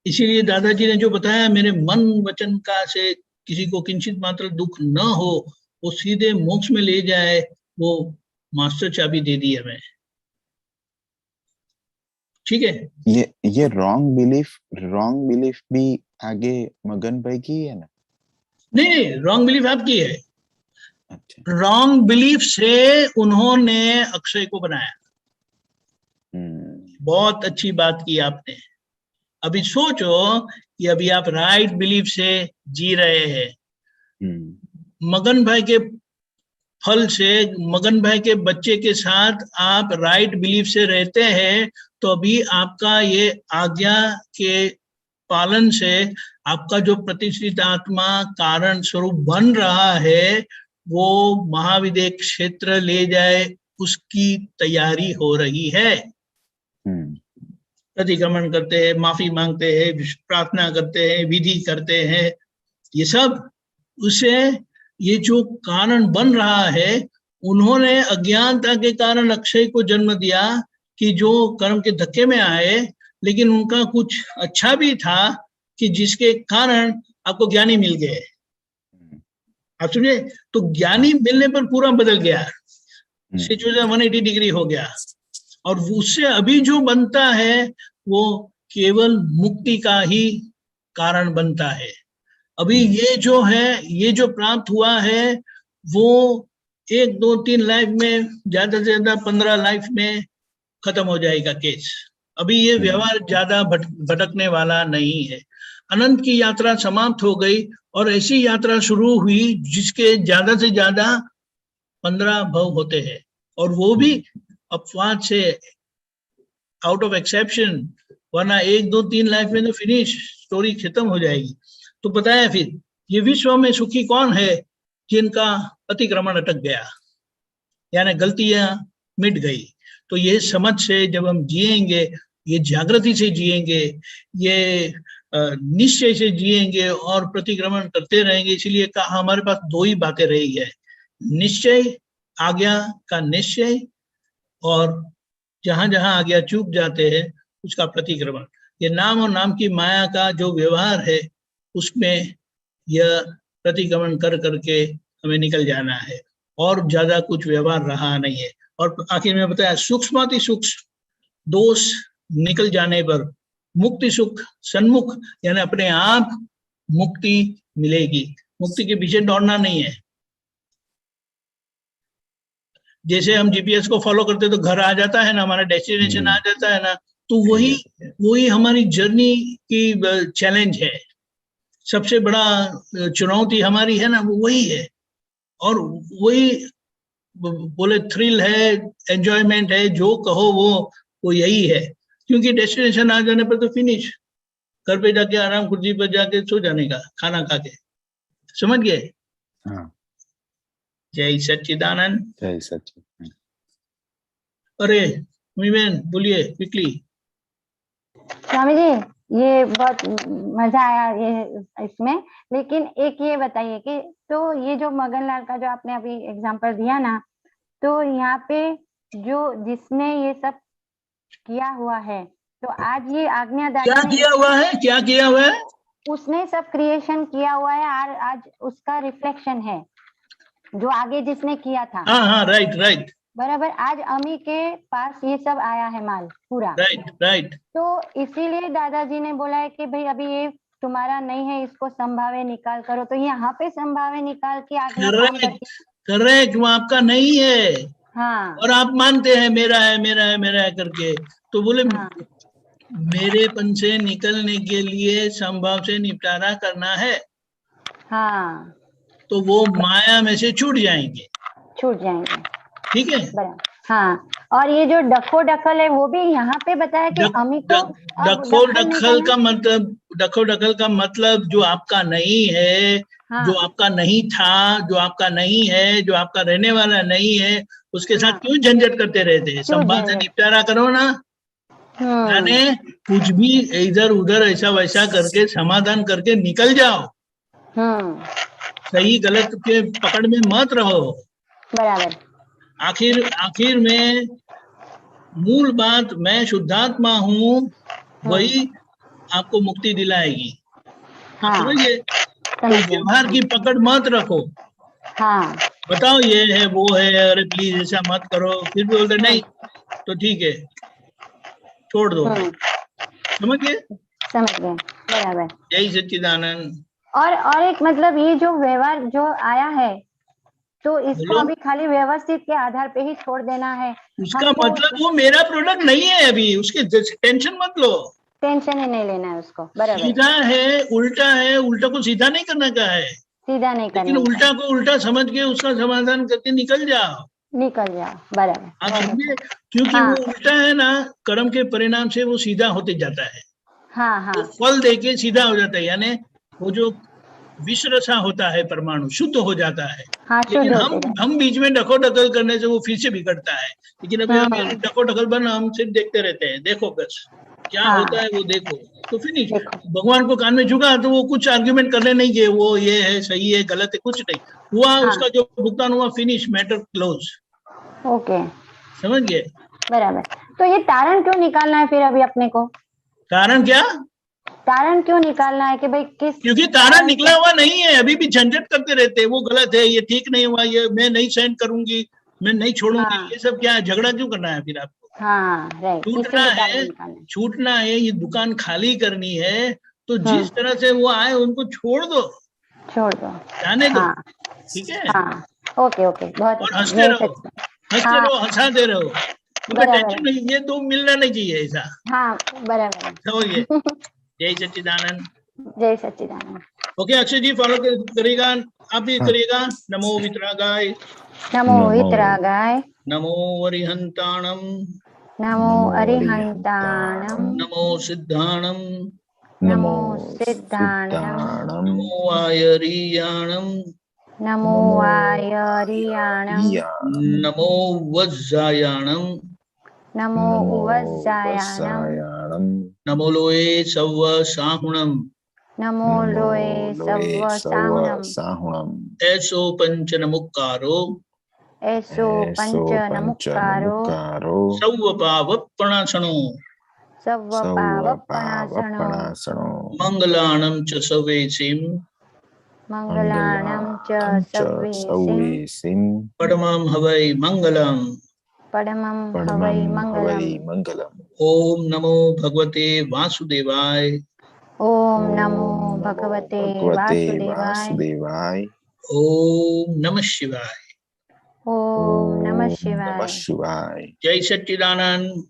इसीलिए दादाजी ने जो बताया, मेरे मन वचन का से किसी को किंचित मात्र दुख न हो, वो सीधे मोक्ष में ले जाए, वो मास्टर चाबी दे दी हमें। ठीक है। ये रॉन्ग बिलीफ भी आगे मगन भाई की है ना? नहीं, रॉन्ग बिलीफ आपकी है। अच्छा। रॉन्ग बिलीफ से उन्होंने अक्षय को बनाया। बहुत अच्छी बात की आपने। अभी सोचो कि अभी आप राइट बिलीफ से जी रहे हैं, मगन भाई के फल से, मगन भाई के बच्चे के साथ आप राइट बिलीफ से रहते हैं, तो अभी आपका ये आज्ञा के पालन से आपका जो प्रतिष्ठित आत्मा कारण स्वरूप बन रहा है, वो महाविदेह क्षेत्र ले जाए, उसकी तैयारी हो रही है। प्रतिक्रमण करते हैं, माफी मांगते हैं, प्रार्थना करते हैं, विधि करते हैं, ये सब उसे, ये जो कारण बन रहा है, उन्होंने अज्ञानता के कारण अक्षय को जन्म दिया कि जो कर्म के धक्के में आए, लेकिन उनका कुछ अच्छा भी था कि जिसके कारण आपको ज्ञानी मिल गए। आप सुनिए, तो ज्ञानी मिलने पर पूरा बदल गया, सिचुएशन 180 डिग्री हो गया, और उससे अभी जो बनता है वो केवल मुक्ति का ही कारण बनता है। अभी ये जो है, ये जो प्राप्त हुआ है, वो 1 2 3 लाइफ में, ज्यादा से ज्यादा 15 लाइफ में खत्म हो जाएगा केस। अभी ये व्यवहार ज्यादा भटकने वाला नहीं है। अनंत की यात्रा समाप्त हो गई और ऐसी यात्रा शुरू हुई जिसके ज्यादा से ज्यादा 15 भव होते हैं, और वो भी अपवाद से, आउट ऑफ एक्सेप्शन, वरना 1 2 3 लाइफ में तो फिनिश, स्टोरी खत्म हो जाएगी। तो बताया फिर ये विश्व में सुखी कौन है? जिनका अतिक्रमण अटक गया, यानी गलतियां मिट गई। तो ये समझ से जब हम जिएंगे, ये जागृति से जिएंगे, ये निश्चय से जिएंगे और प्रतिक्रमण करते रहेंगे। इसलिए कहा हमारे पास 2 ही बातें रही है, निश्चय, आज्ञा का निश्चय, और जहां जहां आज्ञा चूक जाते हैं उसका प्रतिक्रमण। ये नाम और नाम की माया का जो व्यवहार है उसमें यह प्रतिक्रमण कर करके हमें निकल जाना है, और ज्यादा कुछ व्यवहार रहा नहीं है। और आखिर में बताया सूक्ष्माति सूक्ष्म दोष निकल जाने पर मुक्ति सुख सन्मुख, यानी अपने आप मुक्ति मिलेगी। मुक्ति के पीछे दौड़ना नहीं है। जैसे हम जीपीएस को फॉलो करते तो घर आ जाता है ना, हमारा डेस्टिनेशन आ जाता है ना, तो वही हमारी जर्नी की चैलेंज है। सबसे बड़ा चुनौती हमारी है ना, वो वही है। और वही बोले थ्रिल है, एंजॉयमेंट है, जो कहो वो यही है। क्योंकि डेस्टिनेशन आ जाने पर तो फिनिश, घर पे जाके आराम कुर्सी पर जाके सो जाने का, खाना खा के। समझ गए? हाँ। जय सच्चिदानंद। जय सच्चिदानंद। अरे मीमेन बोलिए क्विकली। स्वामी जी, ये बहुत मजा आया ये इसमें, लेकिन एक ये बताइए कि तो ये जो मगनलाल का जो आपने अभी एग्जांपल दिया ना, तो यहाँ पे जो जिसने ये सब किया हुआ है, तो आज ये आज्ञादाता क्या किया हुआ है? क्या किया हुआ है? उसने सब क्रिएशन किया हुआ है, आज उसका रिफ्लेक्शन है जो आगे जिसने किया था। हाँ, राइट बराबर। आज अमी के पास ये सब आया है माल पूरा, राइट। तो इसीलिए दादाजी ने बोला है कि भाई अभी ये तुम्हारा नहीं है, इसको संभावे निकाल करो। तो यहाँ पे संभावे निकाल के आज्ञा काम करती। करेक्ट, वो आपका नहीं है। हाँ। और आप मानते हैं मेरा है करके। तो बोले हाँ। मेरेपन से निकलने के लिए संभव से निपटारा करना है। हाँ। तो वो माया में से छूट जाएंगे। ठीक है। हाँ। और ये जो डखो डखल है वो भी यहाँ पे बताया कि अमी को डखो डखल का मतलब जो आपका नहीं है, हाँ। जो आपका नहीं था, जो आपका नहीं है, जो आपका रहने वाला नहीं है, उसके साथ क्यों झंझट करते रहते हैं? संभाल से निपटारा करो ना। यानी कुछ भी इधर उधर ऐसा वैसा करके समाधान करके निकल जाओ। सही गलत के पकड़ में मत रहो। बराबर। आखिर में मूल बात, मैं शुद्धात्मा हूँ, वही आपको मुक्ति दिलाएगी। हाँ। समझिए? तो व्यवहार की पकड़ मत रखो। हाँ। बताओ ये है वो है, अरे प्लीज ऐसा मत करो, फिर भी बोलते नहीं, तो ठीक है छोड़ दो। समझ गए? बराबर। जय सच्चिदानंद। और एक मतलब ये जो व्यवहार जो आया है, तो इसको अभी खाली व्यवस्थित के आधार पे ही छोड़ देना है। उसका मतलब वो मेरा प्रोडक्ट नहीं है अभी, उसके टेंशन मत लो। टेंशन ही नहीं लेना है उसको। बराबर। सीधा है उल्टा को सीधा नहीं करने का है। सीधा नहीं करना, लेकिन उल्टा को उल्टा समझ के उसका समाधान करके निकल जाओ। बराबर। आप समझे? क्योंकि हाँ। वो उल्टा है ना, कर्म के परिणाम से वो सीधा होते जाता है। हाँ। तो फल देके सीधा हो जाता है, यानी वो जो विष रसा होता है परमाणु शुद्ध हो जाता है। हाँ, लेकिन हम बीच में डको डकल करने से वो फिर से बिगड़ता है। लेकिन अभी हम डको डकल बना, हम सिर्फ देखते रहते हैं, देखो बस क्या होता है वो देखो, तो फिनिश। भगवान को कान में झुका तो वो कुछ आर्ग्यूमेंट करने नहीं गए, वो ये है सही है गलत है कुछ नहीं हुआ। उसका जो भुगतान हुआ, फिनिश, मैटर क्लोज। ओके, समझ गए? बराबर। तो ये तारण क्यों निकालना है फिर अभी अपने को? तारण क्या? तारण क्यों निकालना है कि भाई किस? क्योंकि तारण निकला हुआ नहीं है, अभी भी झंझट करते रहते हैं, वो गलत है, ये ठीक नहीं हुआ, ये मैं नहीं सहन करूंगी, मैं नहीं छोड़ूंगी। ये सब क्या है? झगड़ा क्यों करना है फिर आपको? छूटना है, ये दुकान खाली करनी है, तो जिस तरह से वो आए उनको छोड़ दो, जाने दो। ठीक है। ओके ओके, बहुत और अच्छा, हंसते जय रहो, सच्चिदानंद। हंसते हाँ रहो, हंसाते रहो, तुम्हें बराबर टेंशन है, नहीं, ये तुम मिलना नहीं चाहिए ऐसा, हाँ बराबर है। समझिए। जय सच्चिदानंद। जय सच्चिदानंद। ओके, अक्षय जी फॉलो करिएगा, आप भी हाँ। करिएगा। नमो वितरागाय, नमो नमो वितरागाय, नमो वरिहंताणम, नमो नमो अरिहंताणम, नमो सिद्धाणम, नमो सिद्धाणम, सिद्धाणम, नमो आयरीयाणम, नमो नमो आयरियाणम, नमो वज्जायाणम, नमो नमो उवज्जायाणम, वसायाणम, नमो लोए सव्व साहुणम, नमो लोए सव्व साहुणम, साहुणम, ऐसो पंच नमुक्कारो, ऐसो ऐसो पंच पंच नमुक्कारो, नमुकारो, सव्व पावप्पणासनो, सव्व सौव पावप्पणासनो, पावपणासनो, मंगलाणं च सवेसिं, मंगलाणं च सव्वेसिं, सव्वेसिं, परमं हवै मंगलम्। परमं हवै परमं हवै मंगलम्। मंगलम्। ओम नमो भगवते वासुदेवाय, ओम ओम नमो नमो भगवते भगवते वासुदेवाय, वासुदेवाय। ओम नमः शिवाय। ओम नमः ओम नमः शिवाय। शिवाय। जय सच्चिदानंद,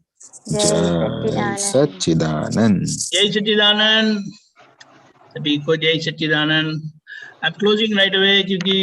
जय जय सच्चिदानंद। सच्चिदानंद। जय सच्चिदानंद, सभी को जय Sachchidanand. I am closing right away, क्योंकि